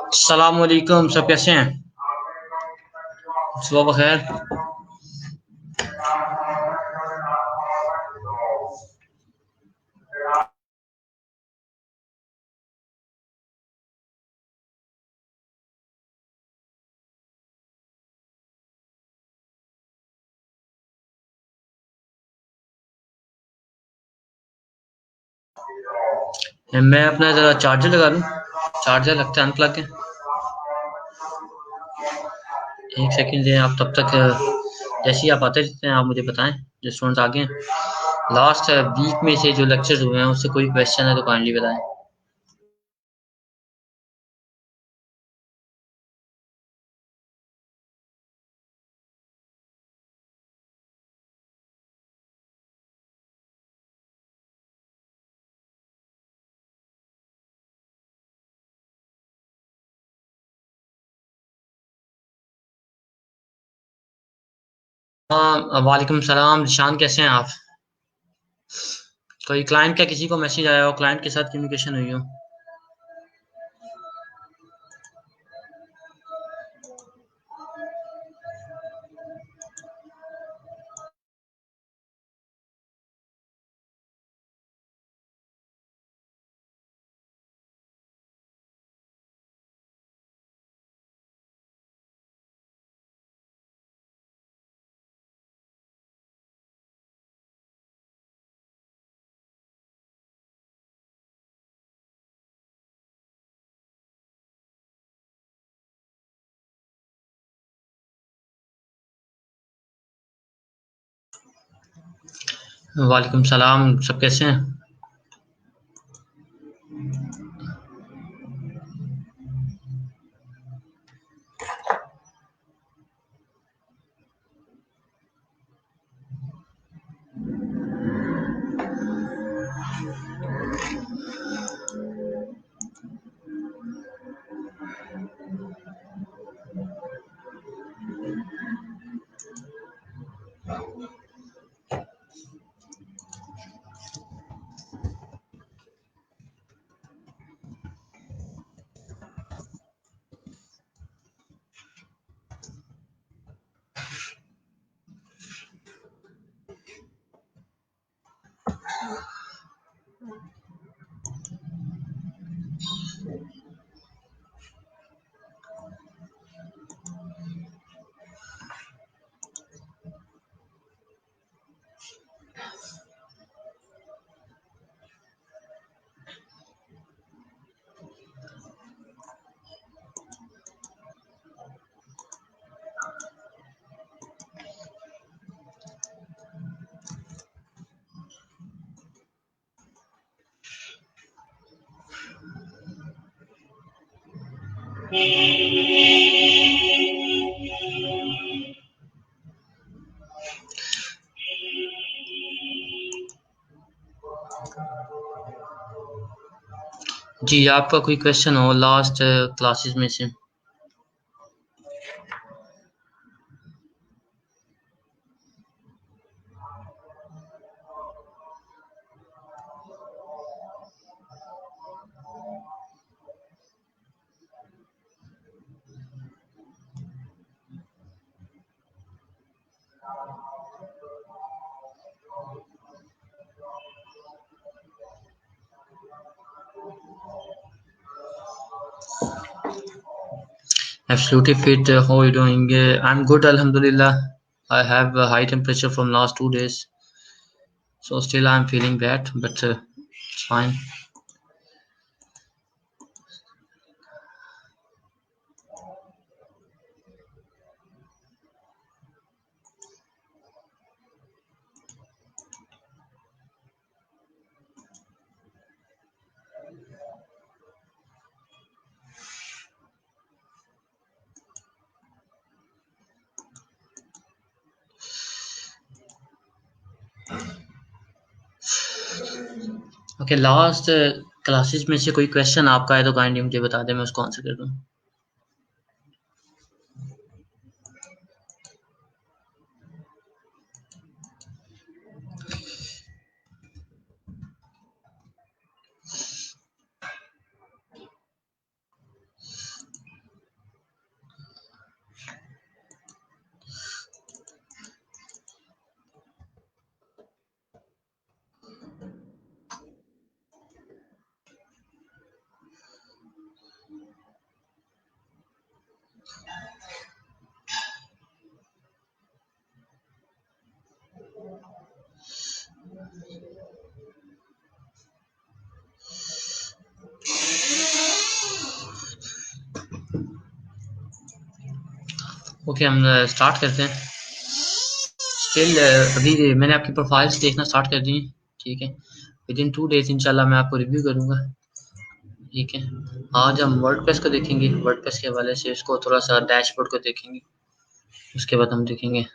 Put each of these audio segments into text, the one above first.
अस्सलाम वालेकुम, सब कैसे हैं? सुबह बखैर। मैं अपना ज़रा चार्जर लगा लूँ। चार्जर लगता है अनप्लग है। एक सेकंड दें आप, तब तक जैसे ही आप आते रहते हैं आप मुझे बताएं। जो स्टूडेंट्स आगे हैं, लास्ट वीक में से जो लेक्चर्स हुए हैं उससे कोई क्वेश्चन है तो काइंडली बताएं। हाँ, वालेकुम सलाम। निशान, कैसे हैं आप? कोई क्लाइंट का किसी को मैसेज आया हो, क्लाइंट के साथ कम्युनिकेशन हुई हो? वालेकुम सलाम, सब कैसे हैं? जी, आपका कोई क्वेश्चन हो लास्ट क्लासेस में से? Absolutely fit. How are you doing? I'm good, Alhamdulillah. I have a high temperature from last 2 days, so still I'm feeling bad, but it's fine. Okay, last classes में से कोई question आपका है तो kindly मुझे बता दें, मैं उसको आंसर कर दूँ। ओके, हम स्टार्ट करते हैं। स्टिल अभी मैंने आपकी प्रोफाइल्स देखना स्टार्ट कर दी हैं, ठीक है। विद इन 2 डेज इंशाल्लाह मैं आपको रिव्यू करूँगा, ठीक है। आज हम वर्डप्रेस को देखेंगे, वर्डप्रेस के हवाले से इसको थोड़ा सा डैशबोर्ड को देखेंगे, उसके बाद हम देखेंगे।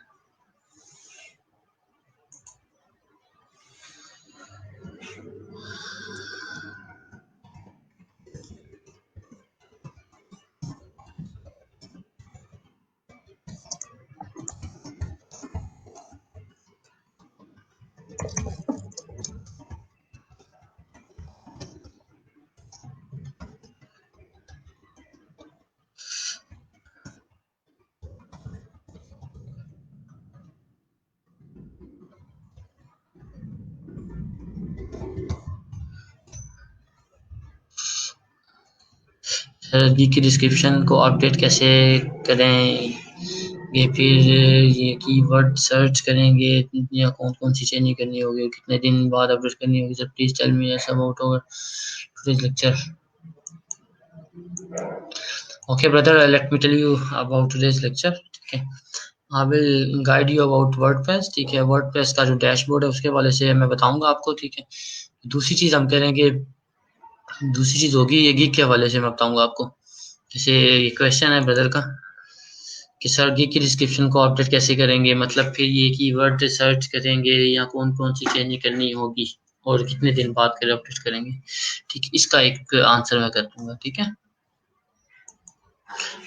गी की डिस्क्रिप्शन को अपडेट कैसे करें, ये फिर ये कीवर्ड सर्च करेंगे या कौन कौन सी चेंजिंग करनी होगी, कितने दिन बाद अपडेट करनी होगी, सब please tell me as about our today's lecture. Okay brother, let me tell you about today's lecture, ठीक है। I will guide you about WordPress, ठीक है। वर्डप्रेस का जो डैशबोर्ड है उसके वाले से मैं बताऊंगा आपको, ठीक है। दूसरी चीज हम करेंगे, दूसरी चीज होगी ये गीक के हवाले से मैं बताऊंगा आपको। जैसे ये क्वेश्चन है ब्रदर का कि सर गीक की डिस्क्रिप्शन को अपडेट कैसे करेंगे, मतलब फिर ये कीवर्ड सर्च करेंगे या कौन कौन सी चेंज करनी होगी और कितने दिन बाद फिर अपडेट करेंगे, ठीक है। इसका एक आंसर मैं कर दूंगा, ठीक है।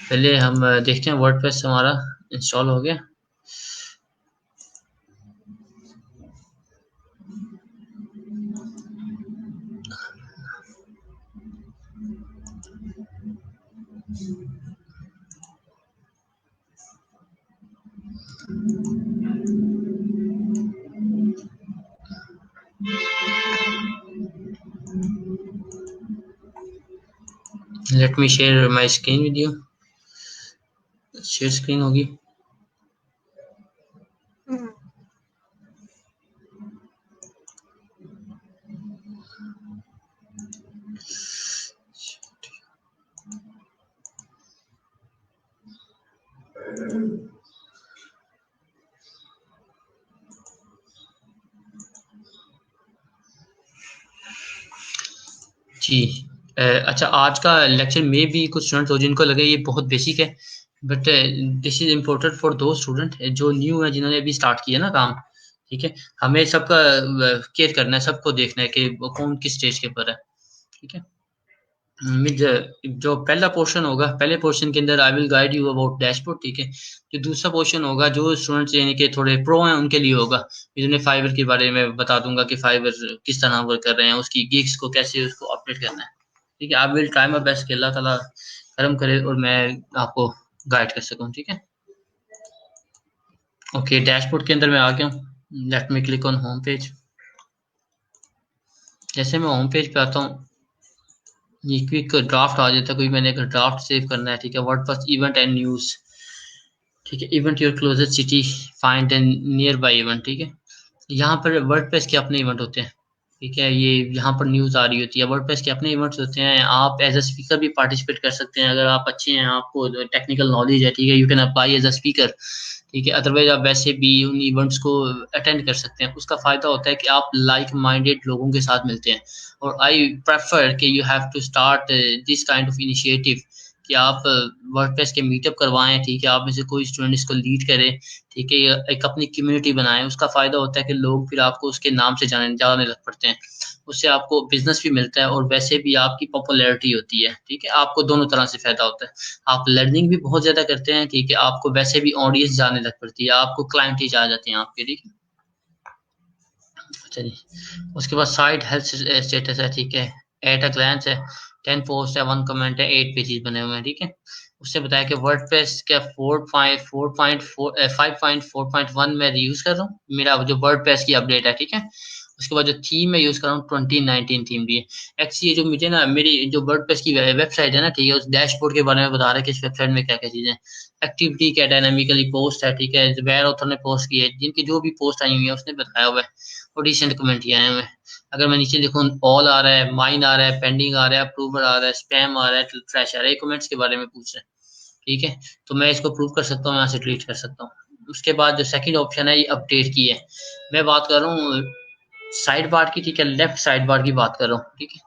पहले हम देखते हैं वर्डप्रेस हमारा इंस्टॉल हो गया। Let me share my screen with you. Share screen होगी। जी अच्छा, आज का लेक्चर में भी कुछ स्टूडेंट्स हो जिनको लगे ये बहुत बेसिक है, but this is important for दो स्टूडेंट जो न्यू है, जिन्होंने अभी स्टार्ट किया ना काम, ठीक है। हमें सबका केयर करना है, सबको देखना है कि वो कौन किस स्टेज के ऊपर है, ठीक है। मिड जो पहला पोर्शन होगा, पहले पोर्शन के अंदर आई will guide you about dashboard, ठीक है। जो दूसरा पोर्शन होगा जो स्टूडेंट्स यानी कि थोड़े प्रो हैं उनके लिए होगा, जिन्हें फाइवर के बारे में बता दूंगा कि फाइवर किस तरह वर्क कर रहे हैं, उसकी गिग्स को कैसे उसको अपडेट करना है, ठीक है। I will try my best कि अल्लाह ताला करम करे और मैं आपको गाइड कर सकूं, ठीक है। ओके, डैशबोर्ड के अंदर मैं आ गया हूँ। Let me click on home page. जैसे मैं होम पेज पे आता हूँ, ये क्विक ड्राफ्ट आ जाता है, कोई मैंने एक ड्राफ्ट सेव करना है, ठीक है। वर्डप्रेस इवेंट एंड न्यूज, ठीक है। Event your closest city, find and near by event, ठीक है। यहाँ पर वर्डप्रेस के अपने इवेंट होते हैं, ठीक है। ये यहाँ पर न्यूज आ रही होती है, वर्डप्रेस के अपने इवेंट्स होते हैं। आप एज अ स्पीकर भी पार्टिसिपेट कर सकते हैं, अगर आप अच्छे हैं, आपको टेक्निकल नॉलेज है, ठीक है। You can apply as a speaker, ठीक है। अदरवाइज आप वैसे भी उन इवेंट्स को अटेंड कर सकते हैं। उसका फायदा होता है कि आप लाइक माइंडेड लोगों के साथ मिलते हैं। और आई प्रेफर कि you have to start this kind of initiative, कि आप वर्डप्रेस के मीटअप करवाएं, ठीक है। आप में से कोई स्टूडेंट इसको लीड करे, ठीक है। ये एक अपनी कम्युनिटी बनाएं। उसका फायदा होता है कि लोग फिर आपको उसके नाम से जाने लग पड़ते हैं। उससे आपको बिजनेस भी मिलता है और वैसे भी आपकी पॉपुलैरिटी होती है, ठीक है। आपको दोनों तरह से फायदा होता है। आप लर्निंग भी बहुत ज्यादा करते हैं, ठीक है। आपको वैसे भी ऑडियंस जाने लग पड़ती है, आपको क्लाइंट आ जाते हैं आपके, ठीक है। चलिए, उसके बाद साइट हेल्थ स्टेटस है, ठीक है। एट अ ग्लैंस है, 10 पोस्ट है, 1 कमेंट है, 8 पेजेस बने हुए हैं, ठीक है। उससे बताया कि वर्डप्रेस का 5.4.1 में यूज कर रहा हूँ, मेरा जो वर्डप्रेस की अपडेट है, ठीक है। उसके बाद जो थीम मैं यूज कर रहा हूँ 2019 थीम भी है। एक्चुअली ये जो मुझे ना मेरी जो वर्डप्रेस की वेबसाइट है ना, ठीक है, उस डैशबोर्ड के बारे में बता रहा है कि इस वेबसाइट में क्या क्या चीजें हैं। एक्टिविटी क्या डायनामिकली पोस्ट है, ठीक है। वेयर ऑथर ने पोस्ट की है, जिनकी जो भी पोस्ट आई हुई है उसने बताया हुआ है, और रिसेंट कमेंट ही आए हुए हैं। अगर मैं नीचे देखूँ, ऑल आ रहा है, माइन आ रहा है, पेंडिंग आ रहा है, अप्रूवल आ रहा है, स्पैम आ रहा है, ट्रैश आ रहा है, कमेंट्स के बारे में पूछ रहे हैं, ठीक है, तो मैं इसको प्रूव कर सकता हूँ, यहाँ से डिलीट कर सकता हूँ। उसके बाद जो सेकंड ऑप्शन है ये अपडेट की है। मैं बात कर रहा हूँ साइड बार की, ठीक है, लेफ्ट साइड बार की बात कर रहा हूँ, ठीक है।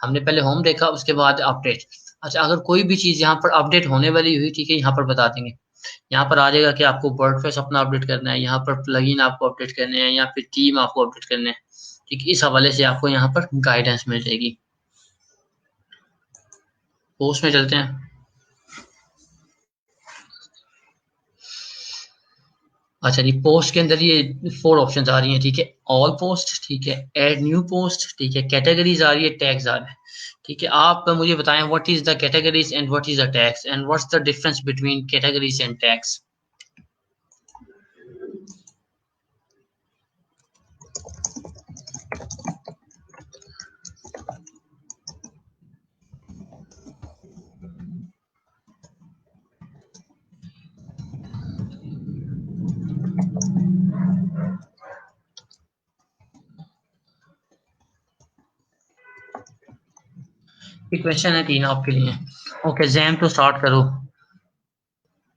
हमने पहले होम देखा, उसके बाद अपडेट। अच्छा, अगर कोई भी चीज़ यहाँ पर अपडेट होने वाली हुई, ठीक है, यहाँ पर बता देंगे। यहाँ पर आ जाएगा कि आपको वर्डप्रेस अपना अपडेट करना है, यहाँ पर प्लगइन आपको अपडेट करने हैं, या फिर थीम आपको अपडेट करने हैं, ठीक है। इस हवाले से आपको यहाँ पर गाइडेंस मिल जाएगी। पोस्ट में चलते हैं। अच्छा जी, पोस्ट के अंदर ये 4 ऑप्शंस आ रही हैं, ठीक है। ऑल पोस्ट, ठीक है, ऐड न्यू पोस्ट, ठीक है, कैटेगरीज आ रही है, टैग्स आ रहे हैं, ठीक है। आप मुझे बताएं what is the categories and what is the tags and what's the difference between categories and tags. ये क्वेश्चन है 3 आपके लिए। ओके, जैम तो स्टार्ट करो।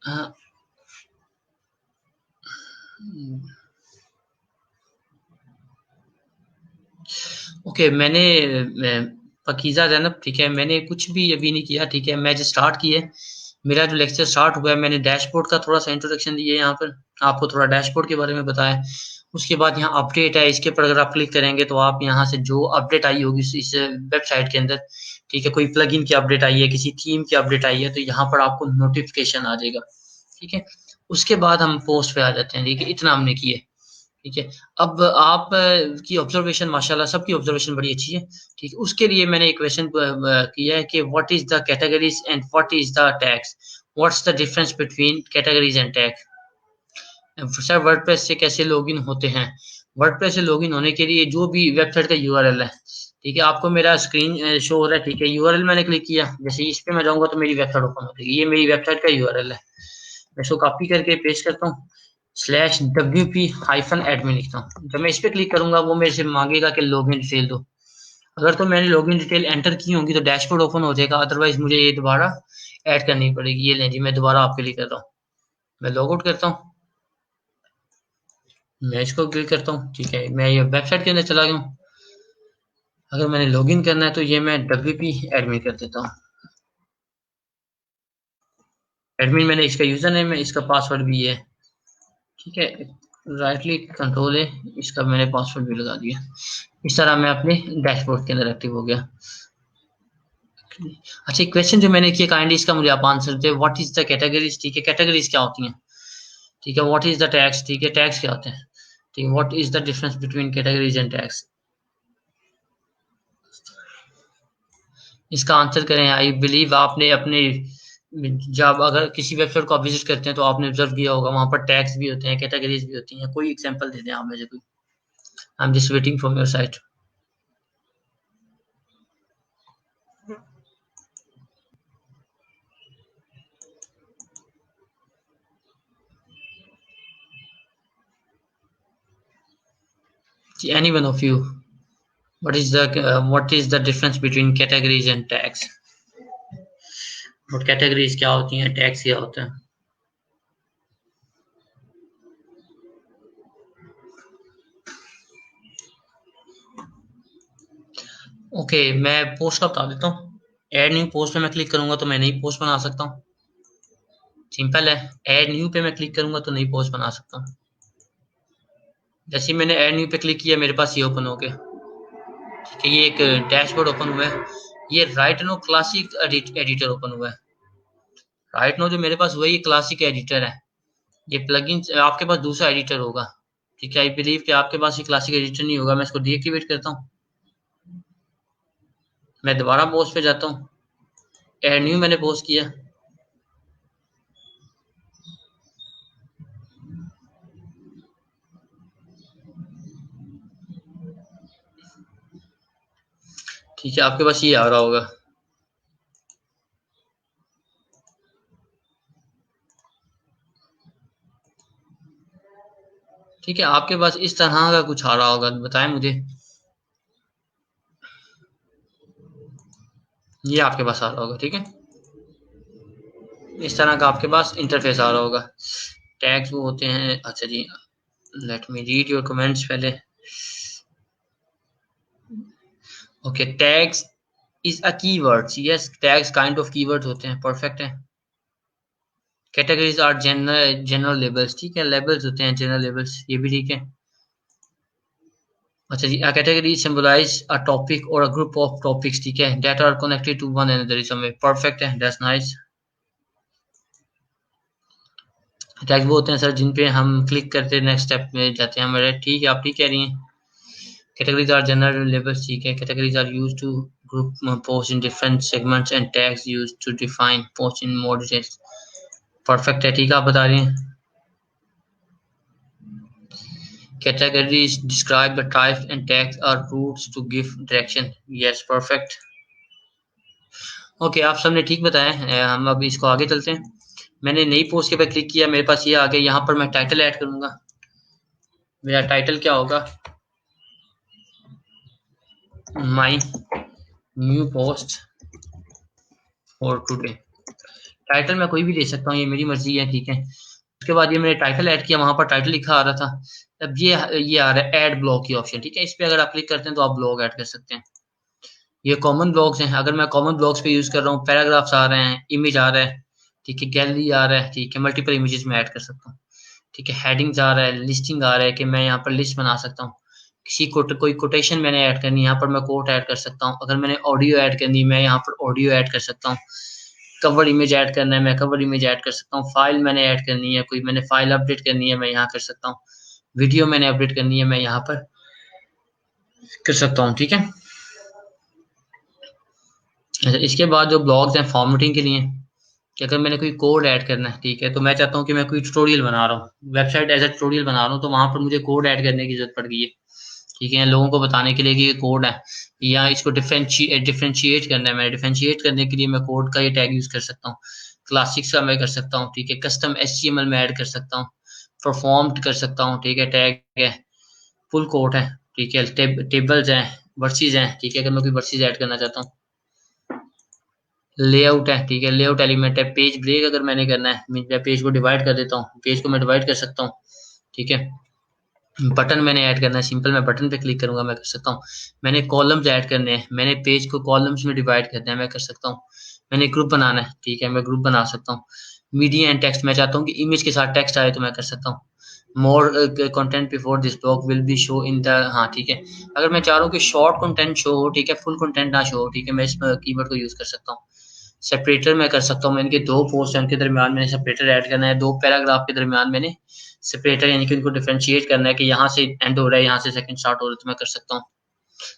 हाँ, ओके, मैंने पकीज़ा ज़ैनब, ठीक है, मैंने कुछ भी अभी नहीं किया, ठीक है। मैं जो स्टार्ट किया है, मेरा जो लेक्चर स्टार्ट हुआ है, मैंने डैशबोर्ड का थोड़ा सा इंट्रोडक्शन दिया है यहाँ पर, आपको थोड़ा डैशबोर्ड के बारे में बताया। उसके बाद यहाँ अपडेट है, इसके ऊपर अगर आप क्लिक करेंगे तो आप यहाँ से जो अपडेट आई होगी इस वेबसाइट के अंदर, ठीक है, कोई प्लगइन की अपडेट आई है, किसी थीम की अपडेट आई है, तो यहाँ पर आपको नोटिफिकेशन आ जाएगा, ठीक है। उसके बाद हम पोस्ट पे आ जाते हैं, ठीक है, इतना हमने किया, ठीक है। अब आप की ऑब्जर्वेशन, माशाल्लाह सबकी ऑब्जर्वेशन बड़ी अच्छी है, ठीक है। उसके लिए मैंने एक क्वेश्चन किया है कि what is the categories and what is the tags, what's the difference between categories and tag. Sir, WordPress से कैसे लॉगिन होते हैं? वर्डप्रेस से लॉगिन होने के लिए जो भी वेबसाइट का यूआरएल है, ठीक है, आपको मेरा स्क्रीन शो हो रहा है, ठीक है। यूआरएल मैंने क्लिक किया, जैसे इस पे मैं जाऊंगा तो मेरी वेबसाइट ओपन हो जाएगी। ये मेरी वेबसाइट का यूआरएल है, मैं इसको कॉपी करके पेस्ट करता हूँ, /wp-admin लिखता हूँ। जब मैं इस पे क्लिक करूंगा वो मेरे से मांगेगा कि लॉगिन डिटेल दो। अगर तो मैंने लॉगिन डिटेल एंटर की होंगी तो डैशबोर्ड ओपन हो जाएगा, अदरवाइज मुझे ये दोबारा ऐड करनी पड़ेगी। ये लें जी, मैं दोबारा आपके लिए कर रहा हूँ। मैं लॉग आउट करता हूँ, मैं इसको क्लिक करता हूँ, ठीक है, मैं ये वेबसाइट के अंदर चला गया हूँ। अगर मैंने लॉगिन करना है तो ये मैं WP एडमिन कर देता हूँ। एडमिन मैंने इसका यूजर नेम है, इसका पासवर्ड भी है, ठीक है। राइट क्लिक कंट्रोल है, इसका मैंने पासवर्ड भी लगा दिया। इस तरह मैं अपने डैशबोर्ड के अंदर एक्टिव हो गया। अच्छा, क्वेश्चन जो मैंने किया काइंडली इसका मुझे आप answer they. What is the categories, ठीक है, कैटेगरीज क्या होती हैं, ठीक है। व्हाट इज द टैग्स, ठीक है, टैग्स क्या होते हैं, ठीक है। What is the difference between categories and tags. इसका आंसर करें। आई बिलीव आपने अपने, जब अगर किसी वेबसाइट को आप विजिट करते हैं तो आपने ऑब्जर्व किया होगा वहां पर टैग्स भी होते हैं, कैटेगरीज भी होती हैं। कोई एग्जांपल दे दें आप मुझे कोई। I am just waiting from your site. Any one of you, what is the difference between categories and tags? और कैटेगरीज क्या होती हैं, टैग्स क्या होते हैं? ओके, मैं पोस्ट का बता देता हूँ। ऐड न्यू पोस्ट पे मैं क्लिक करूंगा तो मैं नई पोस्ट बना सकता हूँ, सिंपल है। ऐड न्यू पे मैं क्लिक करूंगा तो नई पोस्ट बना सकता हूँ। जैसे ही मैंने ऐड न्यू पे क्लिक किया मेरे पास ये ओपन हो गया, ठीक है। ये एक डैशबोर्ड ओपन हुआ है। ये right no classic editor open हुआ है। राइट नो जो मेरे पास हुआ है ये क्लासिक एडिटर है। ये प्लगइन, आपके पास दूसरा एडिटर होगा, ठीक है। आई बिलीव कि आपके पास ये क्लासिक एडिटर नहीं होगा। मैं इसको डीएक्टिवेट करता हूँ, मैं दोबारा पोस्ट पे जाता हूँ, ऐड न्यू मैंने पोस्ट किया, ठीक है। आपके पास ये आ रहा होगा, ठीक है। आपके पास इस तरह का कुछ आ रहा होगा, बताएं मुझे। ये आपके पास आ रहा होगा, ठीक है। इस तरह का आपके पास इंटरफेस आ रहा होगा। टैग्स वो होते हैं, अच्छा जी, let me read your comments पहले। Okay, tags is a keywords, yes, tags kind of keywords होते हैं, परफेक्ट है। कैटेगरीज आर जनरल लेबल्स, ठीक है, लेबल्स होते हैं जनरल लेबल्स, ये भी ठीक है। अच्छा जी, a category symbolize a topic or a group of topics, ठीक है, that are connected to one another in some way, perfect है, that's nice। टैग वो होते हैं सर जिन पे हम क्लिक करते नेक्स्ट स्टेप में जाते हैं हमारे, ठीक है, आप ठीक कह रही हैं। कैटेगरीज आर जनरल लेबल्स, ठीक है, categories are used to group post in different segments and tags used to define post in more details, perfect है, ठीक है, आप बता रही हैं। Categories describe the types and tags are routes to give direction, yes, perfect। Okay, आप सबने ठीक बताया है, हम अब इसको आगे चलते हैं। मैंने नई पोस्ट के पे क्लिक किया, मेरे पास ये आ गया, यहाँ पर मैं टाइटल ऐड करूंगा। मेरा टाइटल क्या होगा, my new post for today. Title मैं कोई भी दे सकता हूँ, ये मेरी मर्जी है, ठीक है। उसके बाद ये मैंने टाइटल ऐड किया, वहां पर टाइटल लिखा आ रहा था। अब ये आ रहा है ऐड ब्लॉग की ऑप्शन, ठीक है, इस पे अगर आप क्लिक करते हैं तो आप ब्लॉग ऐड कर सकते हैं। ये कॉमन ब्लॉग्स हैं, अगर मैं कॉमन ब्लॉग्स पे यूज कर रहा हूँ, पैराग्राफ्स आ रहे हैं, इमेज आ रहा है, ठीक है, गैलरी आ रहा है, ठीक है, मल्टीपल इमेजेस में ऐड कर सकता हूँ, ठीक है, हेडिंग्स आ रहा है, लिस्टिंग आ रहा है कि मैं यहाँ पर लिस्ट बना सकता हूँ। किसी को कोई कोटेशन मैंने ऐड करनी है, यहाँ पर मैं कोट ऐड कर सकता हूँ। अगर मैंने ऑडियो ऐड करनी है, मैं यहाँ पर ऑडियो ऐड कर सकता हूँ। कवर इमेज ऐड करना है, मैं कवर इमेज ऐड कर सकता हूँ। फाइल मैंने ऐड करनी है, कोई मैंने फाइल अपडेट करनी है, मैं यहाँ कर सकता हूँ। वीडियो मैंने अपडेट करनी है, मैं यहाँ पर कर सकता हूँ, ठीक है। अच्छा, इसके बाद जो ब्लॉग्स हैं फॉर्मेटिंग के लिए, कि अगर मैंने कोई कोड ऐड करना है, ठीक है, तो मैं चाहता हूँ कि मैं कोई ट्यूटोरियल बना रहा हूँ, वेबसाइट एज अ ट्यूटोरियल बना रहा हूँ, तो वहां पर मुझे कोड ऐड करने की जरूरत पड़ गई है, ठीक है, लोगों को बताने के लिए कि ये कोड है, या इसको डिफरेंशिएट करना है। मैं डिफरेंशिएट करने के लिए मैं कोड का ये टैग यूज कर सकता हूँ, क्लासिक्स का मैं कर सकता हूँ, ठीक है, कस्टम HTML में ऐड कर सकता हूँ, परफॉर्म्ड कर सकता हूँ, ठीक है, टैग है, फुल कोड है, ठीक है, टेबल्स हैं, वर्सेस हैं, ठीक है, अगर मैं कोई वर्सेस ऐड करना चाहता हूँ, लेआउट है, ठीक है, लेआउट एलिमेंट है, पेज ब्रेक अगर मैंने करना है, मैं पेज को डिवाइड कर देता हूँ, पेज को मैं डिवाइड कर सकता हूँ, ठीक है। बटन मैंने ऐड करना है, सिंपल मैं बटन पे क्लिक करूंगा, मैं कर सकता हूँ। मैंने कॉलम्स ऐड करने हैं, मैंने पेज को कॉलम्स में डिवाइड करना है, मैं कर सकता हूँ। मैंने ग्रुप बनाना है, ठीक है, मैं ग्रुप बना सकता हूँ। मीडिया एंड टेक्स्ट, मैं चाहता हूँ कि इमेज के साथ टेक्स्ट आए, तो मैं कर सकता हूँ। More content before this blog will be show in the, हाँ ठीक है, अगर मैं चाह रहा हूँ कि शॉर्ट कंटेंट शो हो, ठीक है, फुल कंटेंट ना शो हो, ठीक है, मैं इस कीवर्ड को यूज कर सकता हूँ। सेपरेटर मैं कर सकता हूँ, मैं इनके दो पोस्ट हैं उनके दरमियान मैंने सेपरेटर ऐड करना है, दो पैराग्राफ के दरमियान मैंने सेपरेटर यानी कि उनको डिफरेंशिएट करना है कि यहाँ से एंड हो रहा है, यहाँ से सेकंड स्टार्ट हो रहा है, तो मैं कर सकता हूँ।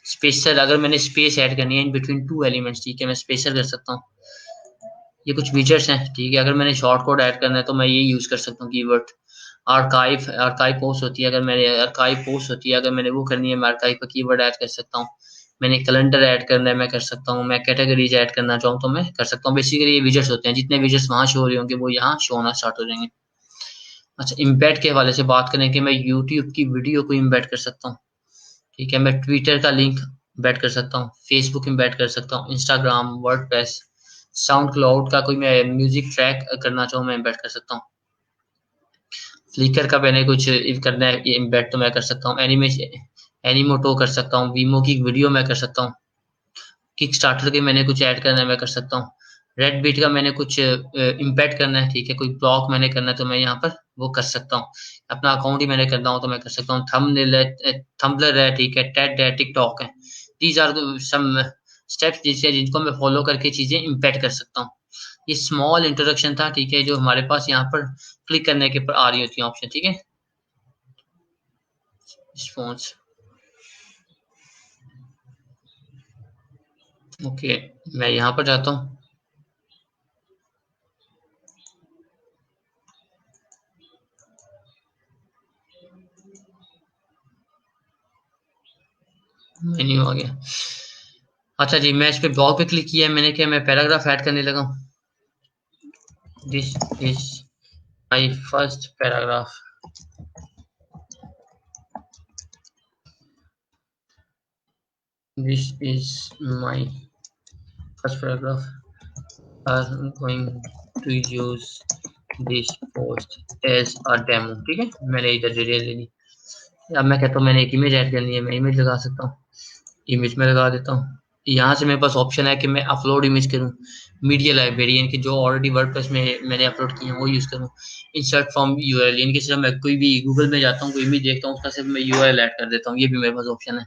स्पेसर, अगर मैंने स्पेस ऐड करनी है इन बिटवीन टू एलिमेंट्स, ठीक है, मैं स्पेसर कर सकता हूँ। ये कुछ विजेट्स हैं, ठीक है, अगर मैंने शॉर्ट कोड ऐड करना है तो मैं ये यूज कर सकता हूँ कीवर्ड। आर्काइव पोस्ट होती है, अगर मैंने आर्काइव पोस्ट होती है, अगर मैंने वो करनी है, मैं आर्काइव का कीवर्ड ऐड कर सकता हूँ। मैंने कैलेंडर ऐड करना है, मैं कर सकता हूँ। मैं कैटेगरीज ऐड करना चाहूँ तो मैं कर सकता हूँ। बेसिकली ये विजेट्स होते हैं, जितने विजेट्स वहां शो हो रहे होंगे वो यहाँ शो होना स्टार्ट हो जाएंगे। अच्छा, इम्बेड के हवाले से बात करें कि मैं यूट्यूब की वीडियो को इम्बेड कर सकता हूँ, ठीक है, मैं ट्विटर का लिंक इम्बेड कर सकता हूँ, फेसबुक इम्बेड कर सकता हूँ, इंस्टाग्राम, वर्डप्रेस, साउंड क्लाउड का कोई मैं म्यूजिक ट्रैक करना चाहूँ, मैं इम्बेड कर सकता हूँ। फ्लिकर का मैंने कुछ करना है इम्बेड, तो मैं कर सकता हूँ। एनिमोटो कर सकता हूँ, वीमो की वीडियो मैं कर सकता हूँ। किक स्टार्टर के मैंने कुछ ऐड करना है, मैं कर सकता हूँ। रेड बीट का मैंने कुछ इम्पेक्ट करना है, ठीक है, कोई ब्लॉग मैंने करना है तो मैं यहाँ पर वो कर सकता हूँ। अपना अकाउंट ही मैंने करना हो तो मैं कर सकता हूँ। थंबनेल है, थंबलर है, ठीक है, टेड है, टिकटॉक है। दीज आर सम स्टेप्स जिससे जिनको मैं फॉलो करके चीजें इम्पेक्ट कर सकता हूँ। ये स्मॉल इंट्रोडक्शन था, ठीक है, जो हमारे पास यहाँ पर क्लिक करने के पर आ रही होती है ऑप्शन, ठीक है। रिस्पॉन्स, ओके, मैं यहाँ पर जाता हूँ। मेन्यू आ गया। अच्छा जी, मैं इस पे ब्लॉग पे क्लिक किया, मैंने क्या, मैं पैराग्राफ ऐड करने लगा हूँ। This is my first paragraph, this is my first paragraph, are going to use this post as a demo. ठीक है, मैंने इधर डिटेल ले ली। अब मैं कहता हूँ मैंने एक इमेज ऐड करनी है, मैं इमेज लगा सकता हूँ, इमेज में लगा देता हूँ। यहाँ से मेरे पास ऑप्शन है कि मैं अपलोड इमेज करूँ, मीडिया लाइब्रेरी यानी कि जो ऑलरेडी वर्डप्रेस में मैंने अपलोड किए हैं वो यूज़ करूँ, इंसर्ट फ्रॉम यूआरएल यानी कि सिर्फ मैं कोई भी गूगल में जाता हूँ, कोई इमेज देखता हूँ, उसका सिर्फ मैं यूआरएल ऐड कर देता हूँ, ये भी मेरे पास ऑप्शन है।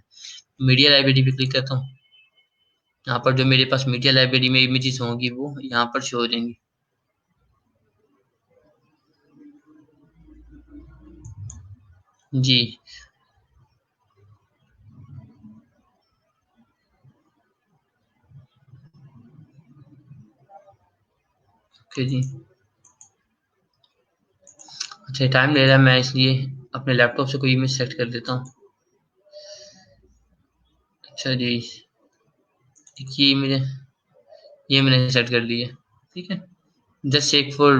मीडिया लाइब्रेरी पे क्लिक करता हूँ, यहाँ पर जो मेरे पास मीडिया लाइब्रेरी में इमेजेस होंगी वो यहाँ पर शो हो जाएंगी। जी ओके जी। अच्छा टाइम ले रहा है, मैं इसलिए अपने लैपटॉप से कोई इमेज सेलेक्ट कर देता हूँ। अच्छा जी, ये इमेज, ये मैंने सेट कर ली है। ठीक है, जस्ट चेक फॉर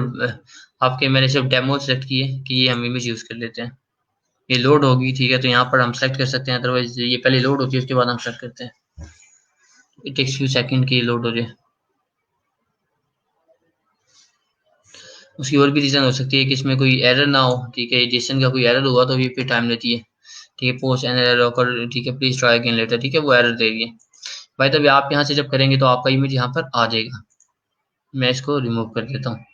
आपके, मैंने सिर्फ डेमो सेलेक्ट किए कि ये हम इमेज यूज़ कर लेते हैं। ये लोड होगी, ठीक है, तो यहाँ पर हम सेलेक्ट कर सकते हैं, अदरवाइज ये पहले लोड होती है उसके बाद हम सेलेक्ट करते हैं। इट टेक्स फ्यू सेकंड की लोड हो जाए। उसकी और भी रीज़न हो सकती है कि इसमें कोई एरर ना हो, ठीक है, एडिशन का कोई एरर हुआ तो ये फिर टाइम लेती है। ठीक है, पोस्ट एन एरर होकर, ठीक है, प्लीज ट्राई अगेन लेटर, ठीक है, वो एरर देगी। भाई तभी आप यहाँ से जब करेंगे तो आपका इमेज यहाँ पर आ जाएगा। मैं इसको रिमूव कर देता हूँ।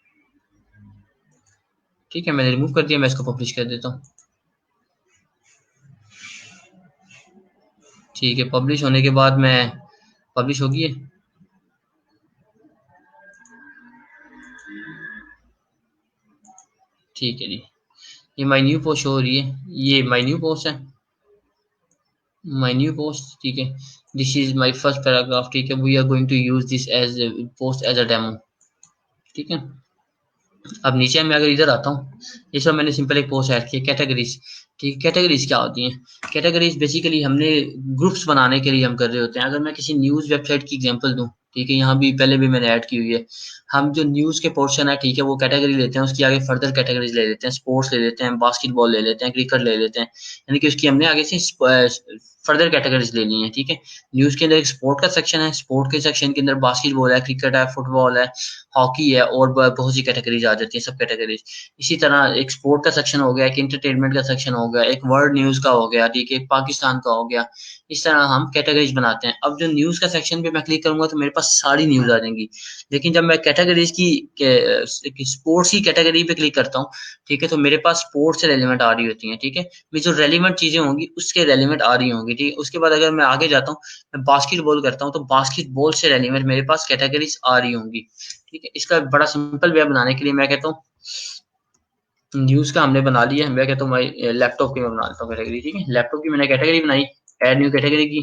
ठीक है, मैंने रिमूव कर दिया, मैं इसको पब्लिश कर देता हूँ। ठीक है, पब्लिश होने के बाद मैं, पब्लिश होगी है। ठीक है जी, ये माई न्यू पोस्ट हो रही है, ये माई न्यू पोस्ट है, माई न्यू पोस्ट। ठीक है, this is my first paragraph. ठीक है, we are going to use this as post as a demo. ठीक है, अब नीचे मैं अगर इधर आता हूँ, इस बार मैंने सिंपल एक पोस्ट ऐड की है, कैटेगरीज। ठीक है, कैटेगरीज क्या होती हैं? कैटेगरीज बेसिकली हमने ग्रुप्स बनाने के लिए हम कर रहे होते हैं। अगर मैं किसी न्यूज़ वेबसाइट की एग्जांपल दूं, ठीक है, यहाँ भी पहले भी मैंने ऐड की हुई है, हम जो न्यूज़ के पोर्शन है, ठीक है, वो कैटेगरी लेते हैं, उसकी आगे फर्दर कैटेगरीज ले लेते हैं, स्पोर्ट्स ले लेते हैं, बास्केटबॉल ले लेते हैं, क्रिकेट ले लेते हैं, यानी कि उसकी हमने आगे से फर्दर कैटेगरीज ले ली हैं। ठीक है, न्यूज़ के अंदर एक स्पोर्ट का सेक्शन है, स्पोर्ट के सेक्शन के अंदर बास्केटबॉल है, क्रिकेट है, फुटबॉल है, हॉकी है, और बहुत सी कैटेगरीज आ जाती है, सब कैटेगरीज। इसी तरह एक स्पोर्ट का सेक्शन हो गया, एक एंटरटेनमेंट का सेक्शन हो गया, एक वर्ल्ड न्यूज का हो गया, ठीक है, एक पाकिस्तान का हो गया। इस तरह हम कैटेगरीज बनाते हैं। अब जो न्यूज का सेक्शन पे मैं क्लिक करूंगा तो मेरे पास सारी न्यूज आ जाएंगी, लेकिन जब मैं कैटेगरीज की स्पोर्ट्स की कैटेगरी पे क्लिक करता हूँ, ठीक है, तो मेरे पास स्पोर्ट्स से रेलिवेंट आ रही होती हैं। ठीक है, मैं जो रेलिवेंट चीजें होंगी उसके रेलिवेंट आ रही होंगी। ठीक है, उसके बाद अगर मैं आगे जाता हूँ, मैं बास्केटबॉल करता हूँ, तो बास्केटबॉल से रेलिवेंट मेरे पास कैटेगरीज आ रही होंगी। ठीक है, इसका बड़ा सिंपल वे बनाने के लिए मैं कहता हूँ, न्यूज़ का हमने बना लिया है, मैं कहता हूँ भाई लैपटॉप की मैं बना लेता हूँ कैटेगरी। ठीक है, लैपटॉप की मैंने कैटेगरी बनाई, ऐड न्यू कैटेगरी की।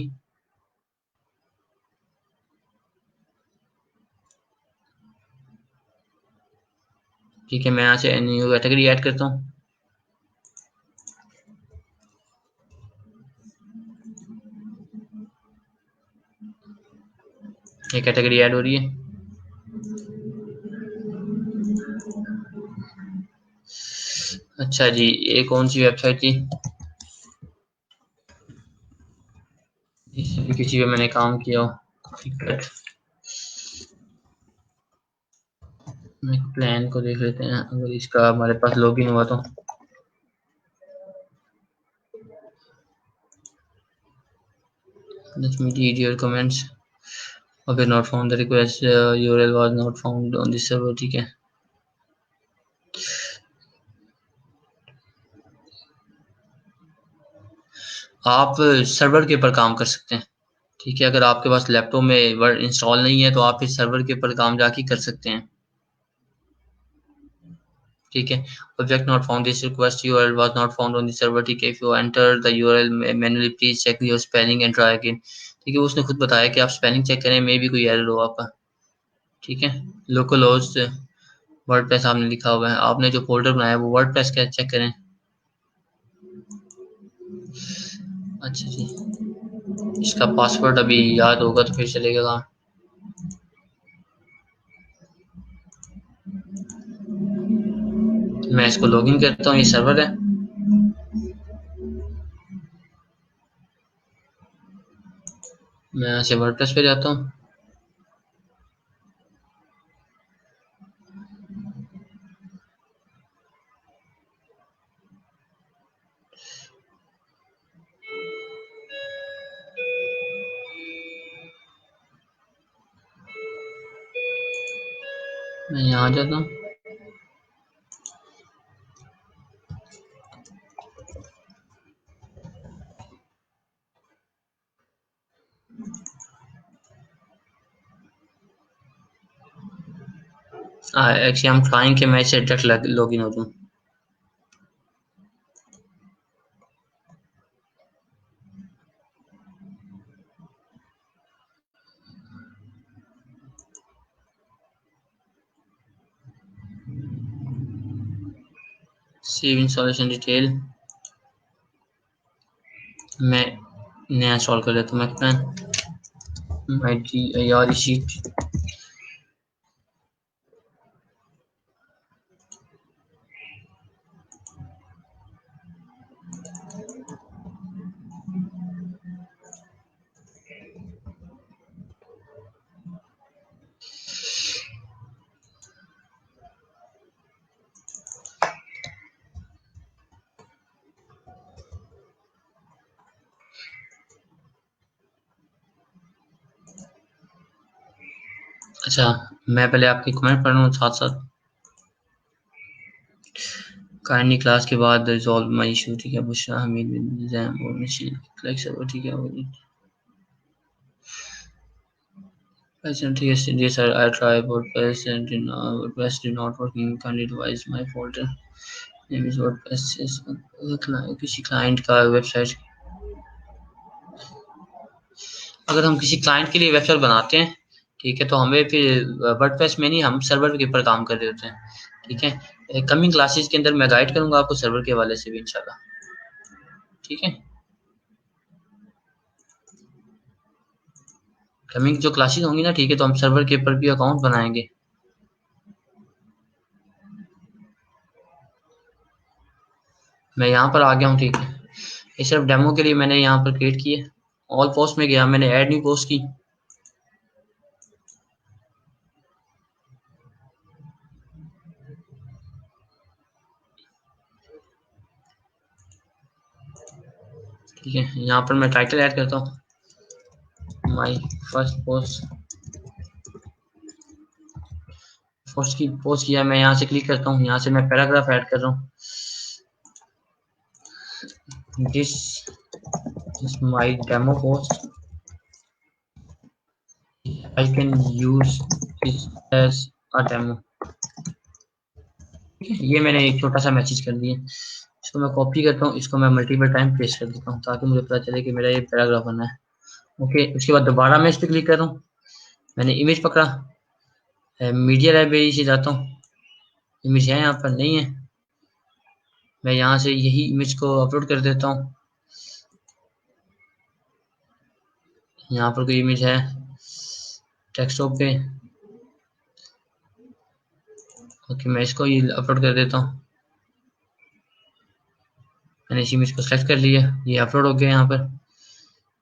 ठीक है, मैं यहाँ से न्यू कैटेगरी ऐड करता हूँ। ये कैटेगरी ऐड हो रही है। अच्छा जी, ये कौन सी वेबसाइट थी, इस किसी पे मैंने काम किया हो, क्रिकेट। मैं प्लान को देख लेते हैं, अगर इसका हमारे पास लॉगिन हुआ तो। Let me read your comments. Okay, not found the request, URL was not found on this server। ठीक है, आप सर्वर के ऊपर काम कर सकते हैं। ठीक है, अगर आपके पास लैपटॉप में वर्ड इंस्टॉल नहीं है तो आप इस सर्वर के ऊपर काम जाके कर सकते हैं। ठीक है, object not found, this request URL was not found on the server. ठीक है, if you enter the URL manually please check your spelling and try again. ठीक है, उसने खुद बताया कि आप स्पेलिंग चेक करें, मे भी कोई एरर हो आपका। ठीक है, लोकल होस्ट वर्डप्रेस आपने लिखा हुआ है, आपने जो फोल्डर बनाया है वो वर्डप्रेस का चेक करें। अच्छा जी, इसका पासवर्ड अभी याद होगा तो फिर चलेगा काम। मैं इसको लॉगिन करता हूँ, ये सर्वर है। मैं यहाँ से वर्डप्रेस पे जाता हूँ। मैं यहाँ जाता हूँ। एक्चुअली हम ट्राइंग के मैं इसे डायरेक्ट लॉगिन हो दूँ। सेव इंस्टॉलेशन डिटेल मैं नया इंस्टॉल कर लेता हूँ। मैं यार शीट अच्छा, मैं पहले आपकी कमेंट पढ़ रहा हूँ साथ साथ। काइंडली क्लास के बाद रिजॉल्व माई इशू, ठीक है। बुशरा हमीद जैम और मशीन लाइक सर्वर, ठीक है। ठीक है जी sir, I try WordPress and WordPress did not working, kindly advise my folder name is WordPress. किसी क्लाइंट का वेबसाइट, अगर हम किसी क्लाइंट के लिए वेबसाइट बनाते हैं, ठीक है, तो हमें फिर वर्डप्रेस में नहीं, हम सर्वर के ऊपर काम कर रहे होते हैं, ठीक है। कमिंग क्लासेस के अंदर मैं गाइड करूंगा आपको सर्वर के हवाले से भी इंशाल्लाह, ठीक है। कमिंग जो क्लासेस होंगी ना, ठीक है, तो हम सर्वर के ऊपर भी अकाउंट बनाएंगे। मैं यहाँ पर आ गया हूँ, ठीक है। ये सिर्फ डेमो के लिए मैंने यहाँ पर क्रिएट किए। ऑल पोस्ट में गया, मैंने ऐड न्यू पोस्ट की। ठीक है, यहाँ पर मैं टाइटल ऐड करता हूँ, माई फर्स्ट पोस्ट। पोस्ट की पोस्ट किया, मैं यहाँ से क्लिक करता हूँ, यहाँ से मैं पैराग्राफ ऐड कर रहा हूँ। This is my demo post, I can use this as a demo. ये मैंने एक छोटा सा मैसेज कर दिया। इसको मैं कॉपी करता हूँ, इसको मैं मल्टीपल टाइम पेस्ट कर देता हूँ ताकि मुझे पता चले कि मेरा ये पैराग्राफ बना है। ओके, उसके बाद दोबारा मैं इस पर क्लिक कर रहा हूँ, मैंने इमेज पकड़ा, मीडिया लाइब्रेरी से जाता हूँ, इमेज है यहाँ पर नहीं है, मैं यहाँ से यही इमेज को अपलोड कर देता हूँ। यहाँ पर कोई इमेज है डेस्कटॉप पे, ओके, मैं इसको ही अपलोड कर देता हूँ। मैंने इस इमेज को सेलेक्ट कर लिया, ये अपलोड हो गया यहाँ पर,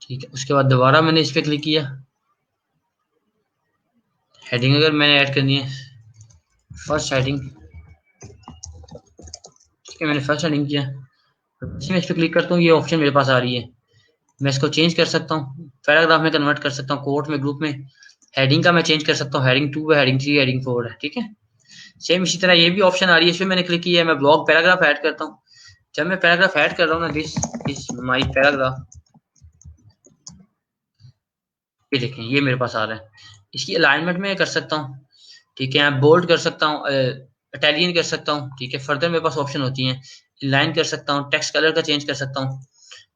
ठीक है। उसके बाद दोबारा मैंने इस पर क्लिक किया, हेडिंग अगर मैंने ऐड करनी है, फर्स्ट हेडिंग, ठीक है, मैंने फर्स्ट हेडिंग किया। मैं इस पर क्लिक करता हूँ, ये ऑप्शन मेरे पास आ रही है, मैं इसको चेंज कर सकता हूँ, पैराग्राफ में कन्वर्ट कर सकता हूँ, कोट में, ग्रुप में। हेडिंग का मैं चेंज कर सकता हूँ, हेडिंग 2 है, हेडिंग 3, हेडिंग 4 है, ठीक है। सेम इसी तरह ये भी ऑप्शन आ रही है, इसमें मैंने क्लिक किया है, मैं ब्लॉग पैराग्राफ ऐड करता हूँ। जब मैं पैराग्राफ ऐड कर रहा हूँ ना, दिस इज माई पैराग्राफ, ये देखें, ये मेरे पास आ रहा है। इसकी अलाइनमेंट में कर सकता हूँ, ठीक है, बोल्ड कर सकता हूँ, इटालियन कर सकता हूँ, ठीक है। फर्दर मेरे पास ऑप्शन होती हैं, लाइन कर सकता हूँ, टेक्स्ट कलर का चेंज कर सकता हूँ।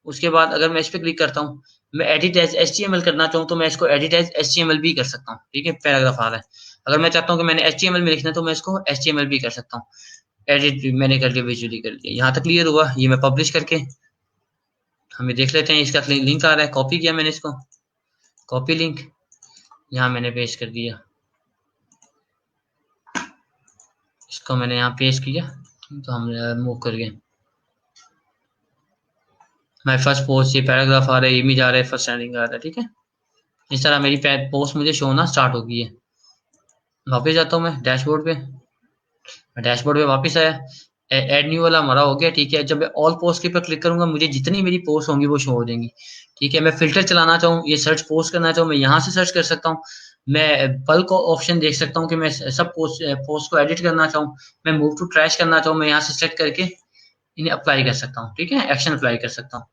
उसके बाद अगर मैं इस पर क्लिक करता हूँ, मैं एडिट एज HTML करना चाहूँ तो मैं इसको एडिट एज HTML भी कर सकता हूँ, ठीक है, पैराग्राफ आ रहा है। अगर मैं चाहता हूँ कि मैंने HTML में लिखना है तो मैं इसको HTML भी कर सकता हूँ। एडिट मैंने कर लिया, विजुअली कर लिया। यहाँ तक क्लियर हुआ, ये मैं पब्लिश करके हमें देख लेते हैं। इसका लिंक आ रहा है, कॉपी किया मैंने इसको, कॉपी लिंक, यहाँ मैंने पेस्ट कर दिया, इसको मैंने यहाँ पेस्ट किया, तो हम मूव कर गए। माई फर्स्ट पोस्ट, ये पैराग्राफ आ रहा है, इमेज आ रहा है, फर्स्ट हेडिंग आ रहा है, ठीक है। इस तरह मेरी पोस्ट मुझे शो होना स्टार्ट हो गई है। वापस जाता हूँ मैं डैशबोर्ड पे, डैशबोर्ड पे वापस आया, एड न्यू वाला हमारा हो गया, ठीक है। जब मैं ऑल पोस्ट के पर क्लिक करूंगा, मुझे जितनी मेरी पोस्ट होंगी वो शो हो जाएंगी, ठीक है। मैं फिल्टर चलाना चाहूँ, ये सर्च पोस्ट करना चाहूँ, मैं यहाँ से सर्च कर सकता हूँ, मैं बल्क ऑप्शन देख सकता हूँ कि मैं सब पोस्ट को एडिट करना चाहूँ, मैं मूव टू ट्रैश करना चाहूँ, मैं यहाँ से सेलेक्ट करके इन्हें अप्लाई कर सकता हूँ। ठीक है, एक्शन अप्लाई कर सकता हूँ।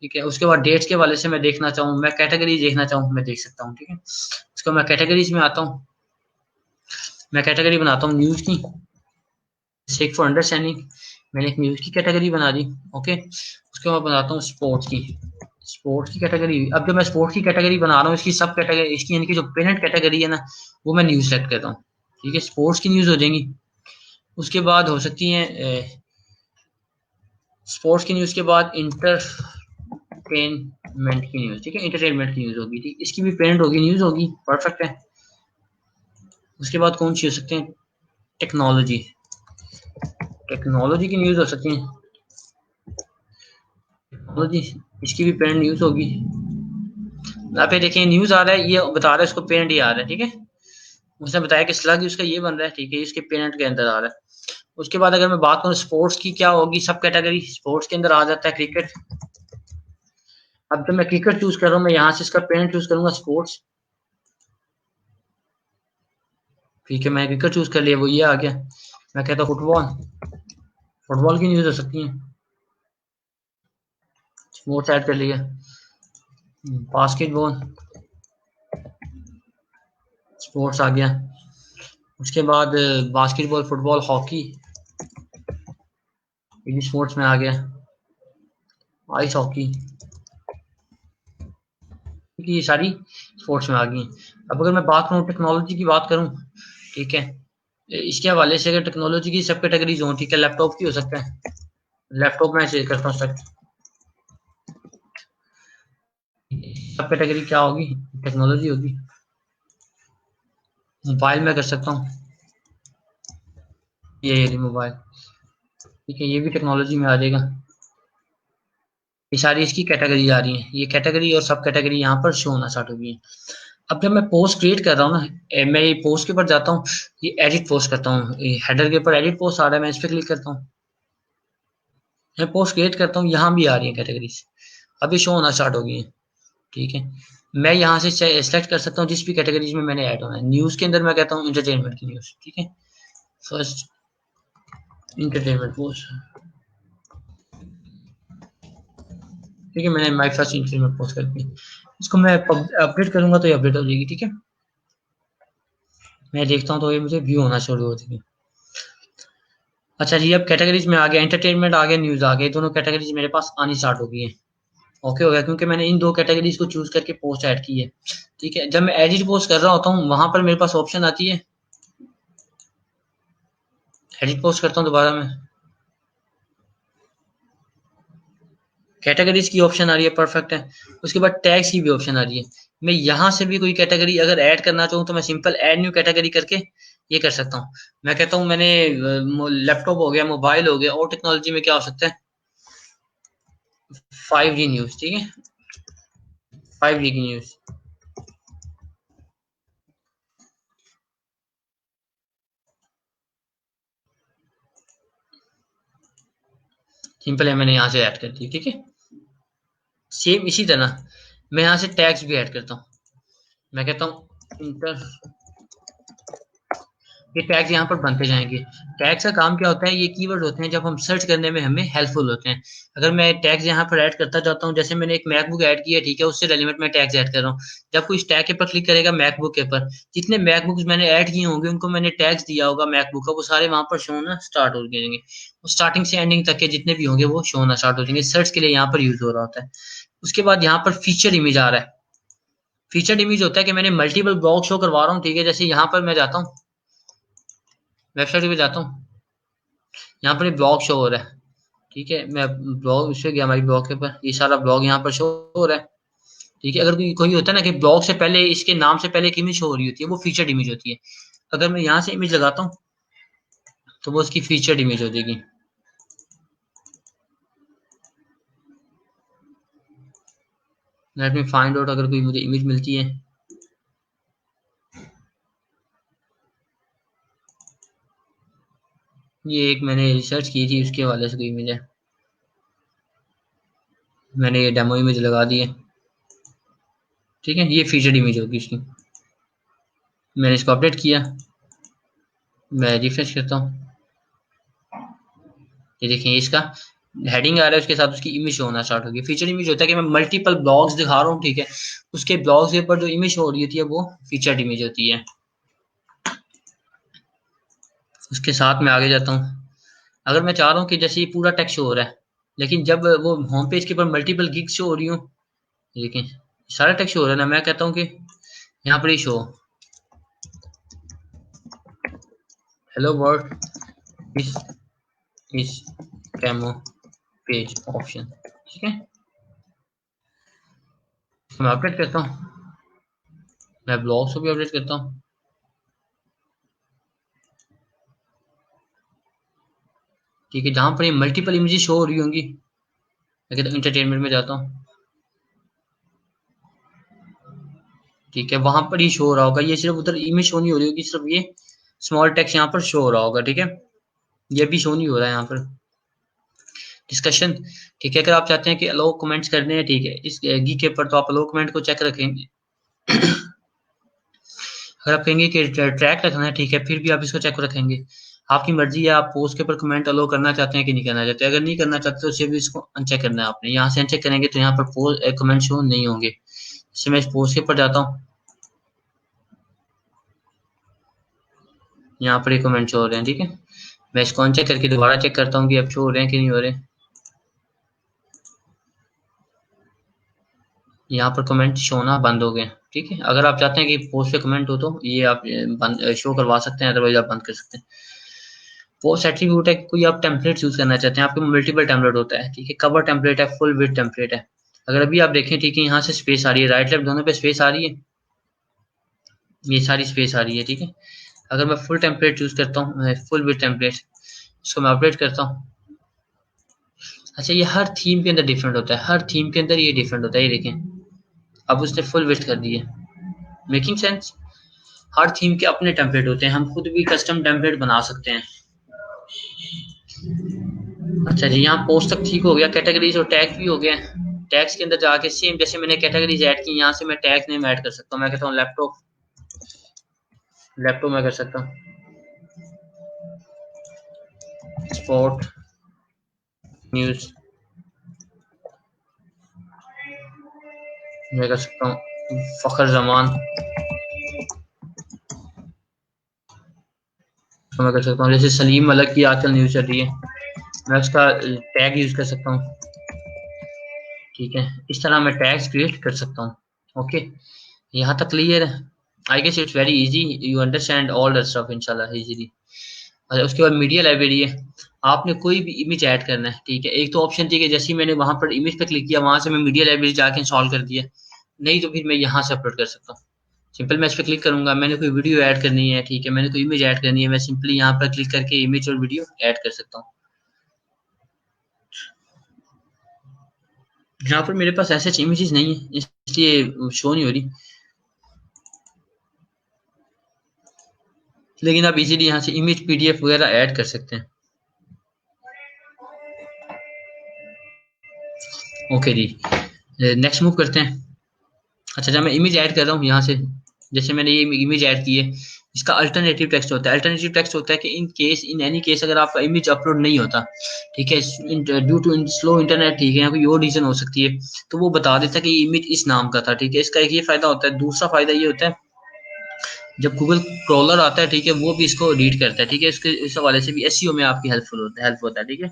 ठीक है, उसके बाद डेट्स के वाले से मैं देखना चाहूँ, मैं कैटेगरी देखना चाहूँ, मैं देख सकता हूँ। ठीक है, उसको मैं कैटेगरीज में आता हूँ, मैं कैटेगरी बनाता हूँ न्यूज़ की। सेक फॉर अंडरस्टैंडिंग मैंने एक न्यूज़ की कैटेगरी बना दी। ओके, उसके बाद बनाता हूँ स्पोर्ट्स की, स्पोर्ट्स की कैटेगरी। अब जब मैं स्पोर्ट्स की कैटेगरी बना रहा हूँ, इसकी सब कैटेगरी, इसकी यानी कि जो पेरेंट कैटेगरी है ना, वो मैं न्यूज़ सेलेक्ट करता हूँ। ठीक है, स्पोर्ट्स की न्यूज़ हो जाएंगी। उसके बाद हो सकती है स्पोर्ट्स की न्यूज़ के बाद इंटरटेनमेंट की न्यूज़। ठीक है, इंटरटेनमेंट की न्यूज़ होगी। ठीक, इसकी भी पेरेंट होगी, न्यूज़ होगी, परफेक्ट है। उसके बाद कौन सी हो सकते हैं, टेक्नोलॉजी, टेक्नोलॉजी की न्यूज़ हो सकती है, टेक्नोलॉजी, इसकी भी पेरेंट न्यूज़ होगी। यहाँ पे देखिए न्यूज़ आ रहा है, ये बता रहा है इसको पेरेंट ही आ रहा है। ठीक है, उसने बताया कि स्लग उसका ये बन रहा है। ठीक है, इसके पेरेंट के अंदर आ रहा है। उसके बाद अगर मैं बात करूँ स्पोर्ट्स की, क्या होगी सब कैटेगरी, स्पोर्ट्स के अंदर आ जाता है क्रिकेट। अब जब मैं क्रिकेट चूज कर रहा हूँ, मैं यहाँ से इसका पेरेंट चूज करूंगा स्पोर्ट्स। ठीक है, मैं क्रिकेट चूज कर लिया, वो ये आ गया। मैं कहता हूँ फुटबॉल, फुटबॉल की न्यूज हो सकती है, स्पोर्ट्स ऐड कर लिया। बास्केटबॉल, स्पोर्ट्स आ गया। उसके बाद बास्केटबॉल, फुटबॉल, हॉकी, ये भी स्पोर्ट्स में आ गया। आइस हॉकी, ये सारी स्पोर्ट्स में आ गई। अब अगर मैं बात करूँ टेक्नोलॉजी की बात करूँ, ठीक है, इसके हवाले से अगर टेक्नोलॉजी की सब कैटेगरीज हों, ठीक है, लैपटॉप की हो सकता है, लैपटॉप में से करता हूँ सेलेक्ट। सब कैटेगरी क्या होगी, टेक्नोलॉजी होगी। मोबाइल में कर सकता हूँ, ये मोबाइल। ठीक है, ये भी टेक्नोलॉजी में आ जाएगा। ये सारी इसकी कैटेगरी आ रही है, ये कैटेगरी और सब कैटेगरी यहाँ पर शो होना स्टार्ट हो गई है। अब जब मैं पोस्ट क्रिएट कर रहा हूँ ना, मैं ये पोस्ट के ऊपर जाता हूँ, ये एडिट पोस्ट करता हूँ, ये हेडर के ऊपर एडिट पोस्ट आ रहा है, मैं इस पर क्लिक करता हूँ, मैं पोस्ट क्रिएट करता हूँ, यहाँ भी आ रही है कैटेगरीज, अभी शो होना स्टार्ट हो गई है। ठीक है, मैं यहाँ से सेलेक्ट कर सकता हूँ जिस भी कैटेगरीज में मैंने ऐड होना है। न्यूज़ के अंदर मैं कहता हूँ एंटरटेनमेंट की न्यूज़। ठीक है, फर्स्ट इंटरटेनमेंट पोस्ट। ठीक है, मैंने माई फर्स्ट इंटरटेनमेंट पोस्ट कर दी। इसको मैं अपडेट करूंगा तो ये अपडेट हो जाएगी। ठीक है, मैं देखता हूँ तो ये मुझे व्यू होना शुरू हो जाएगी। अच्छा जी, अब कैटेगरीज में आ गया, एंटरटेनमेंट आ गया, न्यूज़ आ गया, दोनों कैटेगरीज मेरे पास आनी स्टार्ट हो गई है। ओके हो गया, क्योंकि मैंने इन दो कैटेगरीज को चूज करके पोस्ट ऐड की है। ठीक है, जब मैं एडिट पोस्ट कर रहा होता हूँ, वहां पर मेरे पास ऑप्शन आती है, एडिट पोस्ट करता हूँ दोबारा मैं, कैटेगरीज की ऑप्शन आ रही है, परफेक्ट है। उसके बाद टैग्स की भी ऑप्शन आ रही है। मैं यहाँ से भी कोई कैटेगरी अगर ऐड करना चाहूँ तो मैं सिंपल ऐड न्यू कैटेगरी करके ये कर सकता हूँ। मैं कहता हूँ मैंने लैपटॉप हो गया, मोबाइल हो गया, और टेक्नोलॉजी में क्या हो सकता है, 5G न्यूज। ठीक है, 5G की न्यूज, सिंपल है, मैंने यहाँ से ऐड कर दी। ठीक है, सेम इसी तरह मैं यहाँ से टैग्स भी ऐड करता हूँ। मैं कहता हूँ इंटर, ये टैग्स यहाँ पर बनते जाएंगे। टैग्स का काम क्या होता है, ये कीवर्ड होते हैं जब हम सर्च करने में हमें हेल्पफुल होते हैं। अगर मैं टैग्स यहाँ पर ऐड करता जाता हूँ, जैसे मैंने एक मैकबुक ऐड किया, ठीक है, उससे रेलिवेंट मैं टैग्स ऐड कर रहा हूँ। जब कोई इस टैग के ऊपर क्लिक करेगा मैकबुक के ऊपर, जितने मैकबुक्स मैंने ऐड किए होंगे उनको मैंने टैग्स दिया होगा मैकबुक का, वो सारे वहां पर शो होना स्टार्ट हो जाएंगे। स्टार्टिंग से एंडिंग तक के जितने भी होंगे वो शो होना स्टार्ट हो जाएंगे, सर्च के लिए यहाँ पर यूज हो रहा होता है। उसके बाद यहाँ पर फीचर इमेज आ रहा है। फीचर इमेज होता है कि मैंने मल्टीपल ब्लॉग शो करवा रहा हूँ। ठीक है, जैसे यहाँ पर मैं जाता हूँ, वेबसाइट पे जाता हूँ, यहाँ पर ब्लॉग शो हो रहा है। ठीक है, मैं ब्लॉग उससे गया, हमारी ब्लॉग के ऊपर ये सारा ब्लॉग यहाँ पर शो हो रहा है। ठीक है, अगर कोई कोई होता है ना कि ब्लॉग से पहले इसके नाम से पहले एक इमेज शो हो रही होती है, वो फीचर्ड इमेज होती है। अगर मैं यहाँ से इमेज लगाता हूँ तो वो उसकी फीचर्ड इमेज हो जाएगी। लेट मी फाइंड आउट, अगर कोई मुझे इमेज मिलती है। ये एक मैंने रिसर्च की थी, उसके हवाले से कोई इमेज है, मैंने ये डेमो इमेज लगा दी है। ठीक है, ये फीचर्ड इमेज होगी इसकी। मैंने इसको अपडेट किया, मैं रिफ्रेश करता हूँ, ये देखें इसका हेडिंग आ रहा है, उसके साथ उसकी इमेज होना स्टार्ट होगी। फीचर इमेज होता है कि मैं मल्टीपल ब्लॉग्स दिखा रहा हूँ, ठीक है, उसके ब्लॉग्स के ऊपर जो इमेज हो रही होती है वो फीचर्ड इमेज होती है। उसके साथ मैं आगे जाता हूँ, अगर मैं चाह रहा हूँ कि जैसे ये पूरा टेक्स्ट शो हो रहा है, लेकिन जब वो होम पेज के ऊपर मल्टीपल गिग्स शो हो रही हूँ, देखें सारा टेक्स्ट शो हो रहा है ना, मैं कहता हूँ कि यहाँ पर ही show hello world this is camo page option, ठीक है, मैं अपडेट करता हूँ, मैं ब्लॉग्स को भी अपडेट करता हूँ, ठीक है, जहां पर ये मल्टीपल इमेजेस शो हो रही होंगी, मैं कहता हूँ इंटरटेनमेंट में जाता हूँ, ठीक है, वहां पर ही शो हो रहा होगा, ये सिर्फ उधर इमेज शो नहीं हो रही होगी, सिर्फ ये स्मॉल टेक्स्ट यहाँ पर शो हो रहा होगा, ठीक है, ये भी शो नहीं हो रहा है यहाँ पर डिस्कशन, ठीक है। अगर आप चाहते हैं कि अलो कमेंट्स करने हैं, ठीक है, इस गी के ऊपर, तो आप अलो कमेंट को चेक रखेंगे। अगर आप कहेंगे कि ट्रैक रखना है, ठीक है, फिर भी आप इसको चेक रखेंगे, आपकी मर्जी है, आप पोस्ट के ऊपर कमेंट अलो करना चाहते हैं कि नहीं करना चाहते। अगर नहीं करना चाहते तो सिर्फ इसको अनचेक करना है आपने, यहाँ से अनचेक करेंगे तो यहाँ पर पोस्ट कमेंट शो नहीं होंगे। जैसे मैं इस पोस्ट के ऊपर जाता हूँ, यहाँ पर ये कमेंट शो हो रहे हैं, ठीक है, मैं इसको अनचेक करके दोबारा चेक करता हूँ कि अब शो हो रहे हैं कि नहीं हो रहे। यहाँ पर कमेंट शो होना बंद हो गए, ठीक है। अगर आप चाहते हैं कि पोस्ट पे कमेंट हो तो ये आप बंद शो करवा सकते हैं, अदरवाइज आप बंद कर सकते हैं। पोस्ट एट्रीब्यूट है, कोई आप टेम्पलेट यूज करना चाहते हैं, आपके मल्टीपल टेम्पलेट होता है, ठीक है, कवर टेम्पलेट है, फुल विड्थ टेम्पलेट है। अगर अभी आप देखें, ठीक है, यहाँ से स्पेस आ रही है, राइट लेफ्ट दोनों पे स्पेस आ रही है, ये सारी स्पेस आ रही है, ठीक है। अगर मैं फुल टेम्पलेट यूज करता हूँ, फुल विड्थ टेम्पलेट, इसको मैं अपडेट करता हूँ। अच्छा, ये हर थीम के अंदर डिफरेंट होता है, हर थीम के अंदर ये डिफरेंट होता है, ये देखें अब उसने फुल विड्थ कर दी है, मेकिंग सेंस। हर थीम के अपने टेम्पलेट होते हैं, हम खुद भी कस्टम टेम्पलेट बना सकते हैं। अच्छा जी, यहाँ पोस्ट तक ठीक हो गया, कैटेगरीज और टैग भी हो गया। टैग्स के अंदर जाके सेम जैसे मैंने कैटेगरीज ऐड की, यहाँ से मैं टैग नेम ऐड कर सकता हूँ, मैं कहता हूँ लैपटॉप, लैपटॉप मैं कर सकता हूँ स्पोर्ट न्यूज, मैं कर सकता हूँ फखर जमान, तो मैं कर सकता हूँ जैसे सलीम मलिक की आजकल न्यूज चल रही है, मैं उसका टैग यूज कर सकता हूँ, ठीक है, इस तरह मैं टैग्स क्रिएट कर सकता हूँ। ओके, यहाँ तक क्लियर है? I guess it's very easy, you understand all the stuff इंशाल्लाह इजीली। अच्छा, उसके बाद मीडिया लाइब्रेरी है, आपने कोई भी इमेज ऐड करना है, ठीक है, एक तो ऑप्शन थी कि जैसे ही मैंने वहां पर इमेज पे क्लिक किया, वहां से मैं मीडिया लाइब्रेरी जाके इंस्टॉल कर दिया, नहीं तो फिर मैं यहाँ से अपलोड कर सकता हूँ। सिंपल मैं इस पर क्लिक करूंगा, मैंने कोई वीडियो ऐड करनी है, ठीक है, मैंने कोई इमेज ऐड करनी है, मैं सिंपली यहाँ पर क्लिक करके इमेज और वीडियो ऐड कर सकता हूँ। यहाँ पर मेरे पास ऐसे इमेजेस नहीं है, इसलिए शो नहीं हो रही, लेकिन आप इजीली यहाँ से इमेज पीडीएफ वगैरह ऐड कर सकते हैं। ओके जी, नेक्स्ट मूव करते हैं। अच्छा, जब मैं इमेज ऐड कर रहा हूँ यहाँ से, जैसे मैंने ये इमेज ऐड की है, इसका अल्टरनेटिव टेक्स्ट होता है, अल्टरनेटिव टेक्स्ट होता है कि in case, in any case, अगर आपका इमेज अपलोड नहीं होता, ठीक है, ड्यू टू स्लो इंटरनेट, ठीक है, या कोई और रीजन हो सकती है, तो वो बता देता है कि इमेज इस नाम का था, ठीक है। इसका एक ये फायदा होता है। दूसरा फायदा ये होता है, जब गूगल क्रॉलर आता है, ठीक है, वो भी इसको रीड करता है, ठीक है, इसके इस हवाले से भी एसईओ में आपकी हेल्प होता है, ठीक है।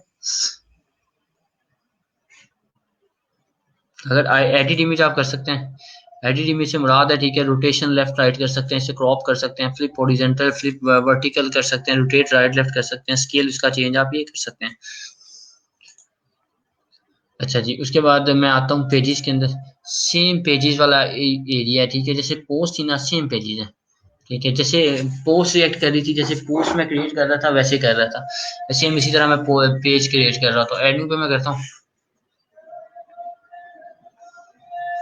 अगर एडिट इमेज आप कर सकते हैं, एडिट इमेज से मुराद है, ठीक है, रोटेशन लेफ्ट राइट कर सकते हैं, इसे क्रॉप कर सकते हैं, फ्लिप हॉरिजॉन्टल, फ्लिप वर्टिकल कर सकते हैं, रोटेट राइट लेफ्ट कर सकते हैं, स्केल इसका चेंज आप ये कर सकते हैं। अच्छा जी, उसके बाद मैं आता हूँ पेजेस के अंदर, सेम पेजेस वाला एरिया है, ठीक है, जैसे पोस्ट थी ना, सेम पेजेस है, ठीक है, जैसे पोस्ट रिएक्ट कर रही थी, जैसे पोस्ट मैं क्रिएट कर रहा था वैसे कर रहा था, सेम इसी तरह मैं पेज क्रिएट कर रहा था। तो एड न्यू पे मैं करता हूँ,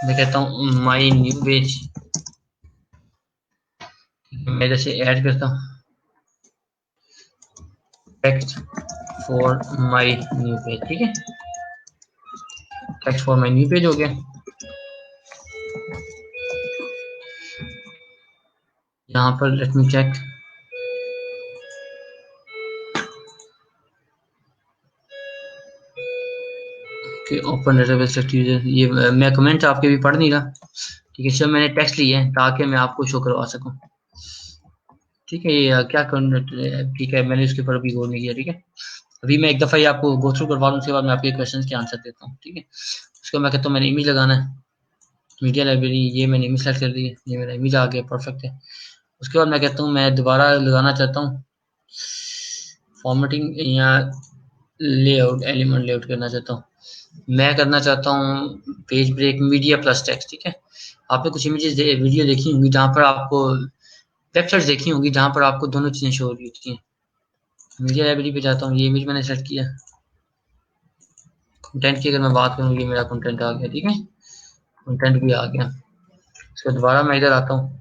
मैं कहता हूँ माई न्यू पेज, मैं जैसे ऐड करता हूँ text for my new page, ठीक है, text for my new page हो गया। यहाँ पर लेट मी चेक। कि ओपन डेटाबेस यूजर, ये मैं कमेंट आपके भी पढ़ नहीं रहा, ठीक है। सर मैंने टेक्स्ट लिए हैं ताकि मैं आपको शो करवा सकूं, ठीक है। ये क्या करना, ठीक है, मैंने इसके ऊपर अभी गौर नहीं किया, ठीक है। अभी मैं एक दफ़ा ही आपको गो थ्रू करवा लूँ, उसके बाद मैं आपके क्वेश्चंस के आंसर देता हूँ, ठीक है। उसके बाद मैं कहता हूँ मैंने इमेज लगाना है, मीडिया लाइब्रेरी, ये मैंने इमेज सेलेक्ट कर दी है, ये मेरा इमेज आ गया, परफेक्ट है। उसके बाद मैं कहता हूँ मैं दोबारा लगाना चाहता हूँ फॉर्मेटिंग या लेआउट, एलिमेंट लेआउट करना चाहता हूँ। मैं करना चाहता हूँ page break media plus text, ठीक है। आपने कुछ इमेजेस वीडियो देखी होंगी जहाँ पर आपको, वेबसाइट्स देखी होंगी जहाँ पर आपको दोनों चीज़ें शो हो रही होती हैं। मीडिया लाइब्रेरी पे जाता हूँ, ये इमेज मैंने सेलेक्ट किया। कंटेंट की अगर मैं बात करूँ, ये मेरा कंटेंट आ गया, ठीक है, कंटेंट भी आ गया। उसके दोबारा मैं इधर आता हूँ,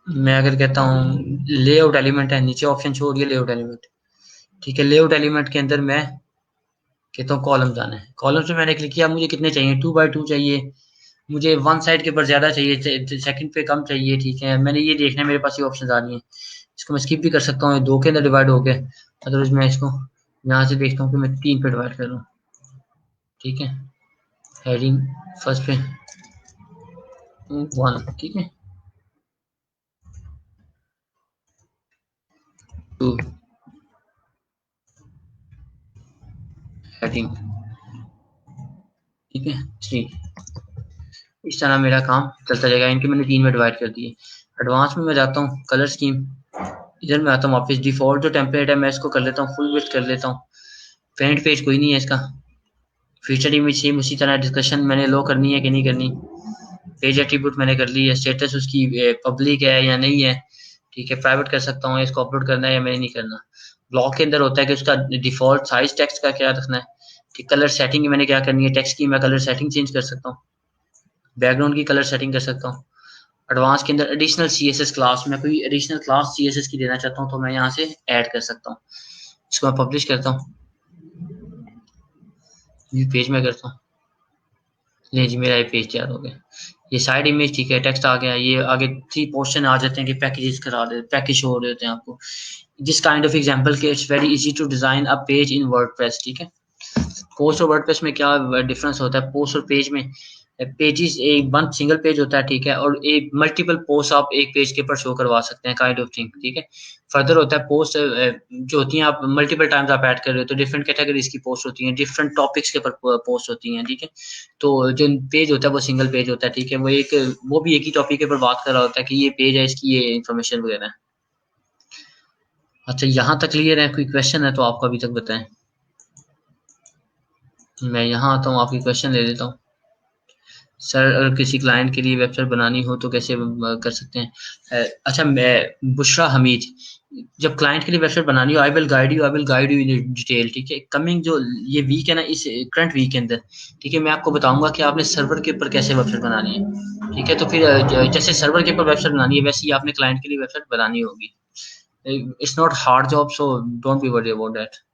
मैं अगर कहता हूँ लेआउट एलिमेंट है, नीचे ऑप्शन शो हो रही है लेआउट एलिमेंट, ठीक है। लेआउट एलिमेंट के अंदर मैं कहता हूँ कॉलम जाना है। कॉलम से मैंने क्लिक किया, मुझे कितने चाहिए, 2x2 चाहिए, मुझे वन साइड के ऊपर ज़्यादा चाहिए, सेकंड पे कम चाहिए, ठीक है। मैंने ये देखना है, मेरे पास ये ऑप्शन आ रही हैं। इसको मैं स्किप भी कर सकता हूँ, दो के अंदर डिवाइड हो गए। अदरवाइज मैं इसको यहाँ से देखता हूँ कि मैं 3 पे डिवाइड कर लूँ, ठीक है। हेडिंग फर्स्ट पे 1, ठीक है, 2 हेडिंग, ठीक है, 3। इस तरह मेरा काम चलता जाएगा। इनके मैंने 3 में डिवाइड कर दिए। एडवांस में मैं जाता हूँ, कलर स्कीम, इधर मैं आता हूँ वापस, डिफ़ॉल्ट जो टेम्पलेट है मैं इसको कर लेता हूँ, फुल विड्थ कर लेता हूँ। पेंट पेज कोई नहीं है इसका। फीचर इमेज सेम उसी तरह, डिस्कशन मैंने लो करनी है कि नहीं करनी। पेज एट्रीब्यूट मैंने कर ली है, स्टेटस उसकी पब्लिक है या नहीं है, ठीक है। प्राइवेट कर सकता हूँ, इसको अपलोड करना है या मैंने नहीं करना। ब्लॉक के अंदर होता है कि उसका डिफ़ॉल्ट साइज़ टेक्स्ट का क्या रखना है, कि कलर सेटिंग मैंने क्या करनी है, टेक्स्ट की मैं कलर सेटिंग चेंज कर सकता हूँ, बैकग्राउंड की कलर सेटिंग कर सकता हूँ। एडवांस के अंदर एडिशनल सीएसएस क्लास, मैं कोई एडिशनल क्लास सीएसएस की देना चाहता हूँ तो मैं यहाँ से ऐड कर सकता हूँ। इसको मैं पब्लिश करता हूँ, ये पेज में करता हूँ, ये जी मेरा ये पेज तैयार हो गया। ये साइड इमेज, ठीक है, टेक्स्ट आ गया। ये आगे 3 पोर्शन आ जाते हैं कि पैकेजेस करा दे, पैकेज शो हो रहे होते हैं आपको। दिस काइंड ऑफ एग्जांपल के it's very easy to design a page in WordPress, ठीक है। पोस्ट और वर्डप्रेस में क्या डिफरेंस होता है, पोस्ट और पेज में, पेजेस एक वन सिंगल पेज होता है, ठीक है, और एक मल्टीपल पोस्ट आप एक पेज के ऊपर शो करवा सकते हैं, काइंड ऑफ थिंग, ठीक है। फर्दर होता है पोस्ट जो होती हैं, आप मल्टीपल टाइम्स आप ऐड कर रहे हो तो डिफरेंट कैटेगरीज की पोस्ट होती हैं, डिफरेंट टॉपिक्स के ऊपर पोस्ट होती हैं, ठीक है। तो जो पेज होता है वो सिंगल पेज होता है, ठीक है, वो भी एक ही टॉपिक के ऊपर बात कर रहा होता है कि ये पेज है, इसकी ये इन्फॉर्मेशन वगैरह है। अच्छा, यहाँ तक क्लियर है? कोई क्वेश्चन है तो आपको अभी तक बताएं। मैं यहाँ आता हूँ, आपकी क्वेश्चन ले लेता हूँ। सर अगर किसी क्लाइंट के लिए वेबसाइट बनानी हो तो कैसे कर सकते हैं? अच्छा, मैं बुशरा हमीद, जब क्लाइंट के लिए वेबसाइट बनानी हो, आई will guide you in detail, ठीक है। कमिंग जो ये वीक है ना, इस करंट वीक के अंदर, ठीक है, मैं आपको बताऊंगा कि आपने सर्वर के ऊपर कैसे वेबसाइट बनानी है, ठीक है। तो फिर जैसे सर्वर के ऊपर वेबसाइट बनानी है वैसे ही आपने क्लाइंट के लिए वेबसाइट बनानी होगी। It's not hard job, so don't be worry about that.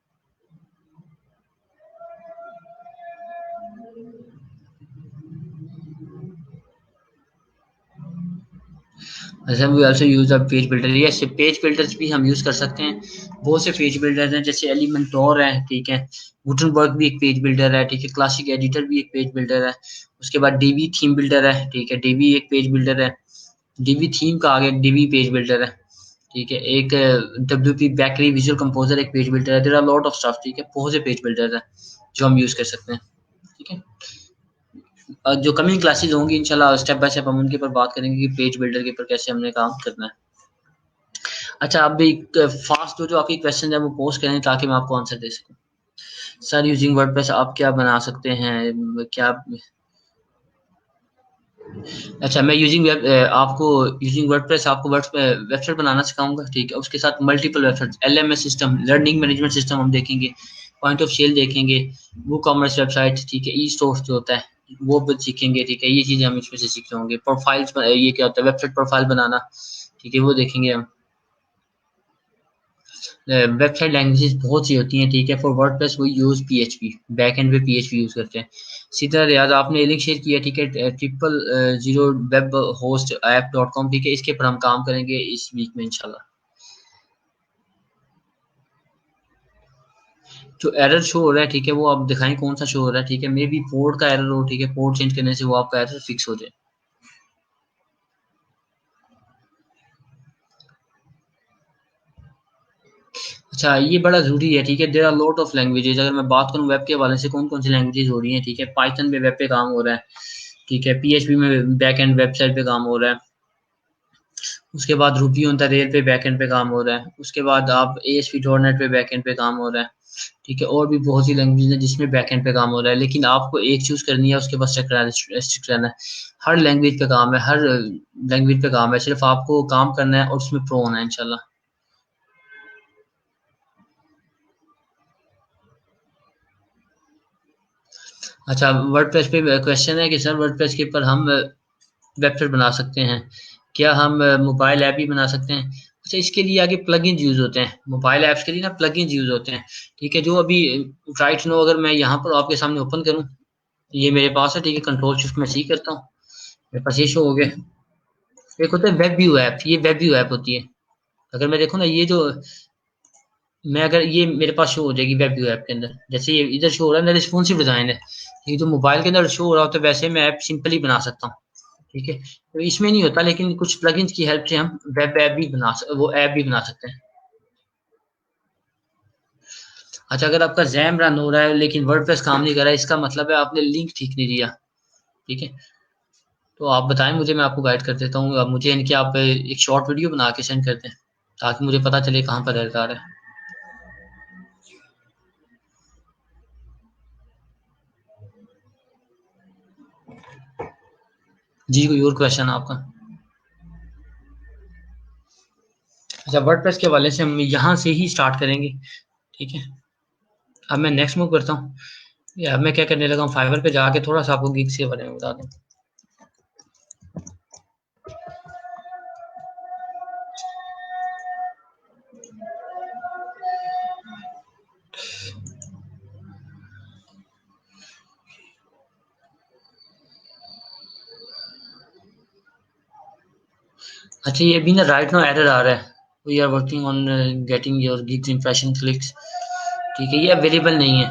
अच्छा, we also use a page builder, yes, page builders भी हम यूज कर सकते हैं। बहुत से पेज बिल्डर्स हैं, जैसे एलिमेंटोर है, ठीक है, गुटनबर्ग भी एक पेज बिल्डर है, ठीक है, क्लासिक एडिटर भी एक पेज बिल्डर है। उसके बाद डीवी थीम बिल्डर है, ठीक है, डीवी एक पेज बिल्डर है। डीवी थीम का आगे डीवी पेज बिल्डर है, ठीक है। एक डब्ल्यूपी बैकरी विजुअल कंपोजर एक पेज बिल्डर है। There are lot of stuff, ठीक है, बहुत से पेज बिल्डर है जो हम यूज कर सकते हैं, ठीक है। जो कमिंग क्लासेस होंगी इंशाल्लाह स्टेप बाय स्टेप हम उनके ऊपर बात करेंगे कि पेज बिल्डर के ऊपर कैसे हमने काम करना है। अच्छा, आप भी फास्ट जो आपकी क्वेश्चन है वो पोस्ट करें ताकि मैं आपको आंसर दे सकूं। सर यूजिंग वर्डप्रेस आप क्या बना सकते हैं, क्या? अच्छा, मैं आपको यूजिंग वर्डप्रेस आपको वेबसाइट बनाना सिखाऊंगा, ठीक है। उसके साथ multiple website, LMS system, learning management system हम देखेंगे, पॉइंट ऑफ सेल देखेंगे, वो कॉमर्स वेबसाइट, ठीक है, ई स्टोर जो होता है वो भी सीखेंगे, ठीक है। ये चीजें हम इसमें से सीख रहे होंगे। ये क्या होता है, वेबसाइट प्रोफाइल बनाना, ठीक है, वो देखेंगे हम। वेबसाइट लैंग्वेजेस बहुत सी होती हैं, ठीक है। फॉर वर्डप्रेस वो यूज पीएचपी, बैक एंड पे पीएचपी यूज करते हैं। सीधा रियाज आपने लिंक शेयर किया, ठीक है, 000 वेब होस्ट ऐप .com, ठीक है। इसके पर हम काम करेंगे इस वीक में इंशाल्लाह। जो एरर शो हो रहा है, ठीक है, वो आप दिखाएं कौन सा शो हो रहा है, ठीक है। मे बी पोर्ट का एरर हो, ठीक है, पोर्ट चेंज करने से वो आपका एरर फिक्स हो जाए। अच्छा, ये बड़ा ज़रूरी है, ठीक है। There are lot of languages. अगर मैं बात करूँ वेब के हवाले से कौन कौन सी लैंग्वेजेस हो रही हैं, ठीक है। पाइथन पे वेब पे काम हो रहा है, ठीक है। पीएचपी में बैक एंड वेबसाइट पे काम हो रहा है। उसके बाद रूबी ऑन द रेल पे बैक एंड पे काम हो रहा है। उसके बाद आप ASP.NET पे बैक एंड पे काम हो रहा है, ठीक है। और भी बहुत सी लैंग्वेज है जिसमें बैक एंड पे काम हो रहा है, लेकिन आपको एक चूज करनी है, उसके बाद स्टिक रहना है। हर लैंग्वेज पे काम है, हर लैंग्वेज पे काम है, सिर्फ आपको काम करना है और उसमें प्रो होना है इंशाल्लाह। अच्छा, वर्डप्रेस पे क्वेश्चन है कि सर वर्डप्रेस के ऊपर हम वेबसाइट बना सकते हैं क्या, हम मोबाइल ऐप भी बना सकते हैं। अच्छा, इसके लिए आगे प्लगइन्स यूज होते हैं, मोबाइल ऐप्स के लिए ना प्लगइन्स यूज होते हैं, ठीक है। जो अभी राइट नो अगर मैं यहाँ पर आपके सामने ओपन करूँ, ये मेरे पास है, ठीक है। कंट्रोल शिफ्ट में सी करता हूँ, मेरे पास ये शो हो गया। एक होता है वेब व्यू ऐप, ये वेब व्यू ऐप होती है। अगर मैं देखूँ ना, ये जो मैं अगर ये मेरे पास शो हो जाएगी वेब व्यू ऐप के अंदर, जैसे ये इधर शो हो रहा है ना, रिस्पॉन्सिव डिजाइन है। ये जो मोबाइल के अंदर शो हो रहा होता है वैसे मैं ऐप सिंपली बना सकता हूँ, ठीक है। तो इसमें नहीं होता, लेकिन कुछ प्लगइन्स की हेल्प से हम वेब ऐप भी वो ऐप भी बना सकते हैं। अच्छा, अगर आपका जैम रन हो रहा है लेकिन वर्डप्रेस काम नहीं कर रहा है, इसका मतलब है आपने लिंक ठीक नहीं दिया, ठीक है। तो आप बताएं मुझे, मैं आपको गाइड कर देता हूँ। अब मुझे इनकी आप एक शॉर्ट वीडियो बना के सेंड कर दें, ताकि मुझे पता चले कहाँ पर एरर आ रहा है। जी, कोई और क्वेश्चन आपका? अच्छा, वर्डप्रेस के हवाले से हम यहाँ से ही स्टार्ट करेंगे, ठीक है। अब मैं नेक्स्ट मूव करता हूँ। या मैं क्या करने लगा हूँ, फाइवर पे जाके थोड़ा सा आपको गिग्स के बारे में बता दूँ। अच्छा, ये भी ना राइट नाउ एरर आ रहा है, we are working on getting your gigs impression clicks, ठीक है। ये अवेलेबल नहीं है,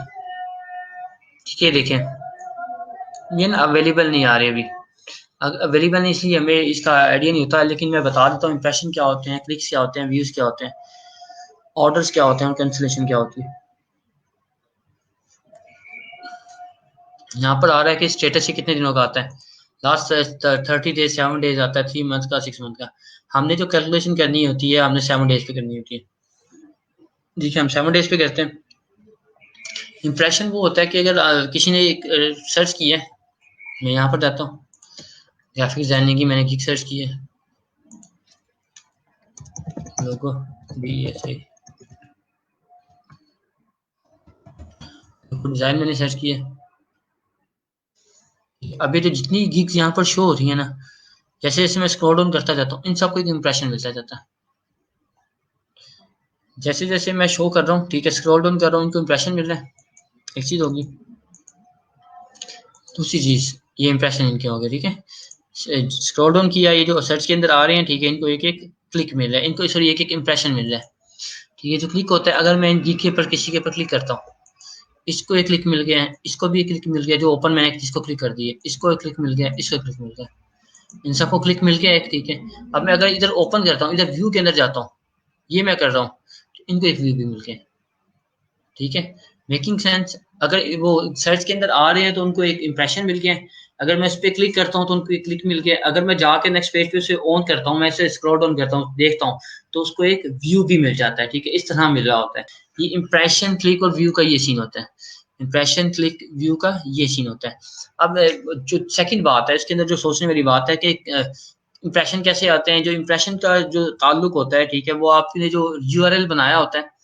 ठीक है। देखें, ये ना अवेलेबल नहीं आ रही अभी। अवेलेबल नहीं इसलिए हमें इसका आइडिया नहीं होता, लेकिन मैं बता देता हूँ इंप्रेशन क्या होते हैं, क्लिक्स क्या होते हैं, व्यूज क्या होते हैं, ऑर्डर्स क्या होते हैं और कैंसिलेशन क्या होती है। यहाँ पर आ रहा है कि स्टेटस ही कितने दिनों का आता है, लास्ट 30 डेज, 7 डेज आता है, 3 मंथ का, 6 मंथ का। हमने जो कैलकुलेशन करनी होती है हमने 7 डेज पे करनी होती है, देखिए। हम 7 डेज पे करते हैं। इंप्रेशन वो होता है कि अगर किसी ने एक सर्च किया है, मैं यहाँ पर जाता हूँ, ग्राफिक डिजाइनिंग की मैंने गिग सर्च की है, लोगो BSA डिजाइन मैंने सर्च किया है। अभी तो जितनी गिग्स यहाँ पर शो हो रही है ना, जैसे जैसे मैं स्क्रॉल डाउन करता जाता हूँ इन सबको एक इंप्रेशन मिलता जाता है। जैसे जैसे मैं शो कर रहा हूँ, ठीक है, स्क्रॉल डाउन कर रहा हूँ, इनको इंप्रेशन मिल रहा है। एक चीज होगी, दूसरी चीज, ये इंप्रेशन इनके हो गए, ठीक है। स्क्रॉल डाउन किया, ये जो सर्च के अंदर आ रहे हैं, ठीक है, इनको एक एक क्लिक मिल रहा है, इनको सॉरी एक एक इंप्रेशन मिल रहा है, ठीक है। जो क्लिक होता है, अगर मैं इन गिग के ऊपर किसी के ऊपर क्लिक करता हूँ, इसको एक क्लिक मिल गया है, इसको भी एक क्लिक मिल गया, जो ओपन मैंने इसको क्लिक कर दिया, इसको एक क्लिक मिल गया, इसको एक क्लिक मिल गया, इन सबको क्लिक मिल गया एक, ठीक है। अब मैं अगर इधर ओपन करता हूँ, इधर व्यू के अंदर जाता हूँ, ये मैं कर रहा हूँ, तो इनको एक व्यू भी मिल गया, ठीक है। Making sense. अगर वो सर्च के अंदर आ रहे हैं तो उनको एक इंप्रेशन मिल गया है, अगर मैं इस पर क्लिक करता हूँ तो उनको एक क्लिक मिल गया, अगर मैं जाके नेक्स्ट पेज पे उसे ऑन करता हूँ, मैं इसे स्क्रॉल डाउन करता हूँ, देखता हूँ, तो उसको एक व्यू भी मिल जाता है, ठीक है। इस तरह मिल रहा होता है। ये इंप्रेशन क्लिक और व्यू का ये सीन होता है, इंप्रेशन क्लिक व्यू का ये सीन होता है। अब जो सेकंड बात है इसके अंदर, जो सोचने वाली बात है कि इंप्रेशन कैसे आते हैं। जो इंप्रेशन का जो ताल्लुक होता है, ठीक है, वो आपने जो URL बनाया होता है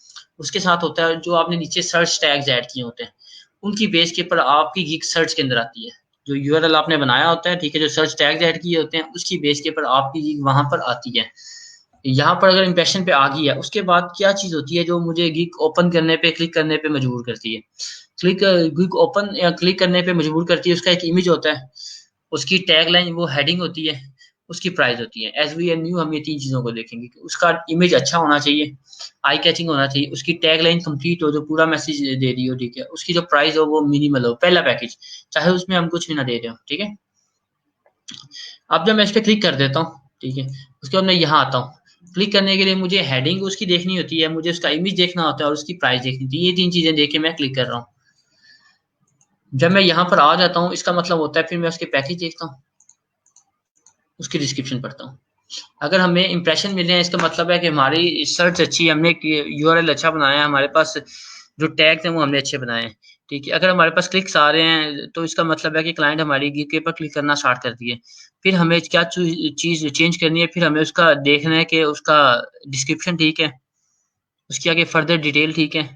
उसके साथ होता है, जो आपने नीचे सर्च टैग्स ऐड किए होते हैं उनकी बेस के ऊपर आपकी गिग सर्च के अंदर आती है। जो URL आपने बनाया होता है, ठीक है, जो सर्च टैग्स ऐड किए होते हैं उसकी बेस के ऊपर आपकी गिग वहां पर आती है। यहाँ पर अगर इंप्रेशन पे आ गई है, उसके बाद क्या चीज़ होती है जो मुझे गिग ओपन करने पे, क्लिक करने पे मजबूर करती है। गिग ओपन या क्लिक करने पे मजबूर करती है, उसका एक इमेज होता है, उसकी टैगलाइन, वो हेडिंग होती है, उसकी प्राइस होती है। एज वी एन न्यू हम ये 3 चीज़ों को देखेंगे कि उसका इमेज अच्छा होना चाहिए, आई कैचिंग होना चाहिए, उसकी टैगलाइन कंप्लीट हो, जो पूरा मैसेज दे रही हो, ठीक है? उसकी जो प्राइस हो वो मिनिमल हो, पहला पैकेज, चाहे उसमें हम कुछ भी ना दे रहे हो, ठीक है? अब जब मैं इस पे क्लिक कर देता हूँ, ठीक है? उसके बाद मैं यहाँ आता हूँ। क्लिक करने के लिए मुझे हेडिंग उसकी देखनी होती है, मुझे उसका इमेज देखना होता है और उसकी प्राइस देखनी होती है। ये 3 चीज़ें देख के मैं क्लिक कर रहा हूँ। जब मैं यहाँ पर आ जाता हूँ, इसका मतलब होता है फिर मैं उसके पैकेज देखता हूँ, उसकी डिस्क्रिप्शन पढ़ता हूँ। अगर हमें इंप्रेशन मिल रहे हैं, इसका मतलब है कि हमारी सर्च अच्छी है, हमने एक यूआरएल अच्छा बनाया है, हमारे पास जो टैग्स हैं वो हमने अच्छे बनाए हैं, ठीक है? अगर हमारे पास क्लिक्स आ रहे हैं तो इसका मतलब है कि क्लाइंट हमारी गिग के पर क्लिक करना स्टार्ट कर दिए। फिर हमें क्या चीज़ चेंज करनी है, फिर हमें उसका देखना है कि उसका डिस्क्रिप्शन ठीक है, उसकी आगे फर्दर डिटेल ठीक है,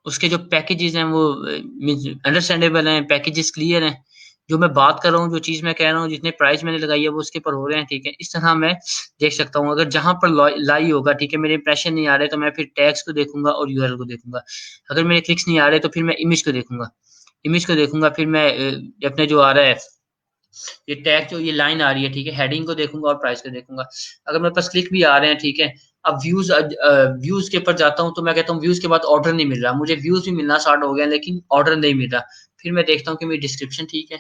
उसके जो पैकेजेस हैं वो मीन्स अंडरस्टैंडेबल हैं, पैकेजेस क्लियर हैं, जो मैं बात कर रहा हूँ, जो चीज़ मैं कह रहा हूँ, जितने प्राइस मैंने लगाई है वो उसके ऊपर हो रहे हैं, ठीक है? इस तरह मैं देख सकता हूँ। अगर जहाँ पर लाई होगा, ठीक है, मेरे इंप्रेशन नहीं आ रहे तो मैं फिर टैग्स को देखूंगा और यूआरएल को देखूंगा। अगर मेरे क्लिक्स नहीं आ रहे तो फिर मैं इमेज को देखूंगा, फिर मैं अपने जो आ रहा है ये टैग, जो ये लाइन आ रही है, ठीक है, हेडिंग को देखूंगा और प्राइस को देखूंगा। अगर मेरे पास क्लिक भी आ रहे हैं, ठीक है, अब व्यूज के ऊपर जाता हूँ तो मैं कहता हूँ व्यूज के बाद ऑर्डर नहीं मिल रहा, मुझे व्यूज भी मिलना स्टार्ट हो गया लेकिन ऑर्डर नहीं मिल रहा। फिर मैं देखता हूँ कि मेरी डिस्क्रिप्शन ठीक है,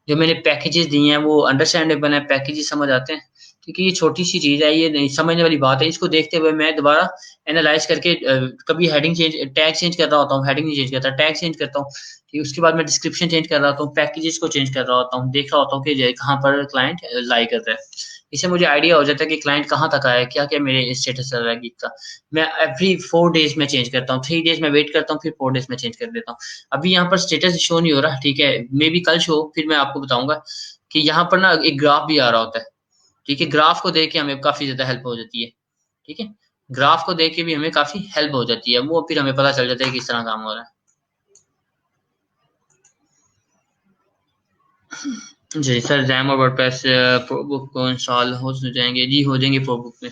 जो मैंने पैकेजेस दिए हैं वो अंडरस्टैंडेबल है, पैकेजेस समझ आते हैं, क्योंकि ये छोटी सी चीज है, ये नहीं समझने वाली बात है। इसको देखते हुए मैं दोबारा एनालाइज करके कभी हेडिंग चेंज, टैग चेंज कर रहा होता हूँ, हेडिंग नहीं चेंज करता, टैग चेंज करता हूँ, ठीक, उसके बाद मैं डिस्क्रिप्शन चेंज कर रहा होता हूँ, पैकेजेस को चेंज कर रहा होता हूँ, देख रहा होता हूँ कि कहाँ पर क्लाइंट लाई कर रहा है। इससे मुझे आइडिया हो जाता है कि क्लाइंट कहाँ तक आया है, क्या क्या मेरे स्टेटस चल रहा है गिग का। मैं एवरी 4 डेज में चेंज करता हूँ, 3 डेज में वेट करता हूँ, फिर 4 डेज में चेंज कर देता हूँ। अभी यहाँ पर स्टेटस शो नहीं हो रहा, ठीक है, मे बी कल शो, फिर मैं आपको बताऊंगा कि यहाँ पर ना एक ग्राफ भी आ रहा होता है, ठीक है? ग्राफ को देख के हमें काफी ज्यादा हेल्प हो जाती है, ठीक है? ग्राफ को देख के भी हमें काफी हेल्प हो जाती है, वो फिर हमें पता चल जाता है कि किस तरह काम हो रहा है। जी सर, रैम और वर्डप्रेस प्रोबुक को इंस्टॉल हो जाएंगे? जी हो जाएंगे प्रोबुक में।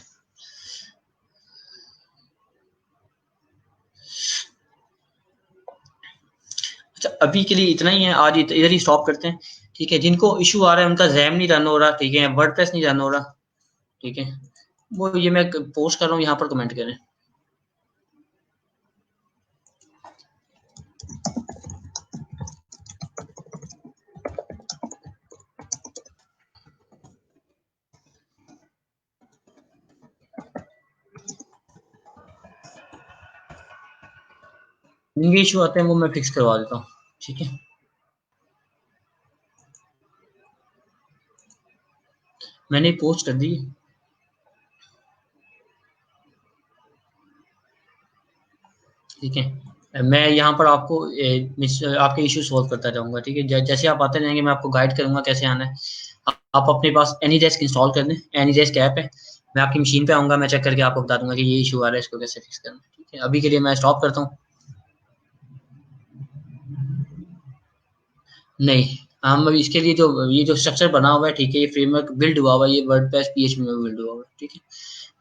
अच्छा, अभी के लिए इतना ही है, आज इधर ही स्टॉप करते हैं, ठीक है? जिनको इशू आ रहा है, उनका रैम नहीं रन हो रहा, ठीक है, वर्डप्रेस नहीं रन हो रहा, ठीक है, वो ये मैं पोस्ट कर रहा हूँ, यहाँ पर कमेंट करें। जिनके इशू आते हैं वो मैं फिक्स करवा देता हूँ, ठीक है? मैंने पोस्ट कर दी, ठीक है? मैं यहाँ पर आपको आपके इशू सॉल्व करता जाऊंगा, ठीक है? जैसे आप आते जाएंगे मैं आपको गाइड करूंगा कैसे आना है। आप अपने पास एनीडेस्क इंस्टॉल कर दें, एनीडेस्क ऐप है, मैं आपकी मशीन पे आऊंगा, मैं चेक करके आपको बता दूंगा कि ये इशू आ रहा है, इसको कैसे फिक्स करना है, ठीक है? अभी के लिए मैं स्टॉप करता हूँ। नहीं, हम अभी इसके लिए जो ये जो स्ट्रक्चर बना हुआ है, ठीक है, ये फ्रेमवर्क बिल्ड हुआ हुआ है, ये वर्डप्रेस पीएचपी में बिल्ड हुआ हुआ है, ठीक है?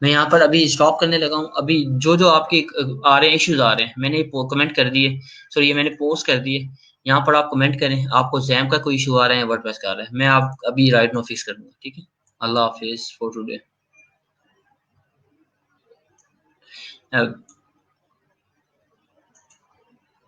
मैं यहाँ पर अभी स्टॉप करने लगा हूँ। अभी जो जो आपके आ रहे हैं, इश्यूज आ रहे हैं, मैंने कमेंट कर दिए, सॉरी ये मैंने पोस्ट कर दिए, यहाँ पर आप कमेंट करें, आपको जैम का कोई इशू आ रहा है, वर्डप्रेस का आ रहा है, मैं आप अभी राइट नो फिक्स कर दूंगा, ठीक है? अल्लाह हाफिज फॉर टुडे।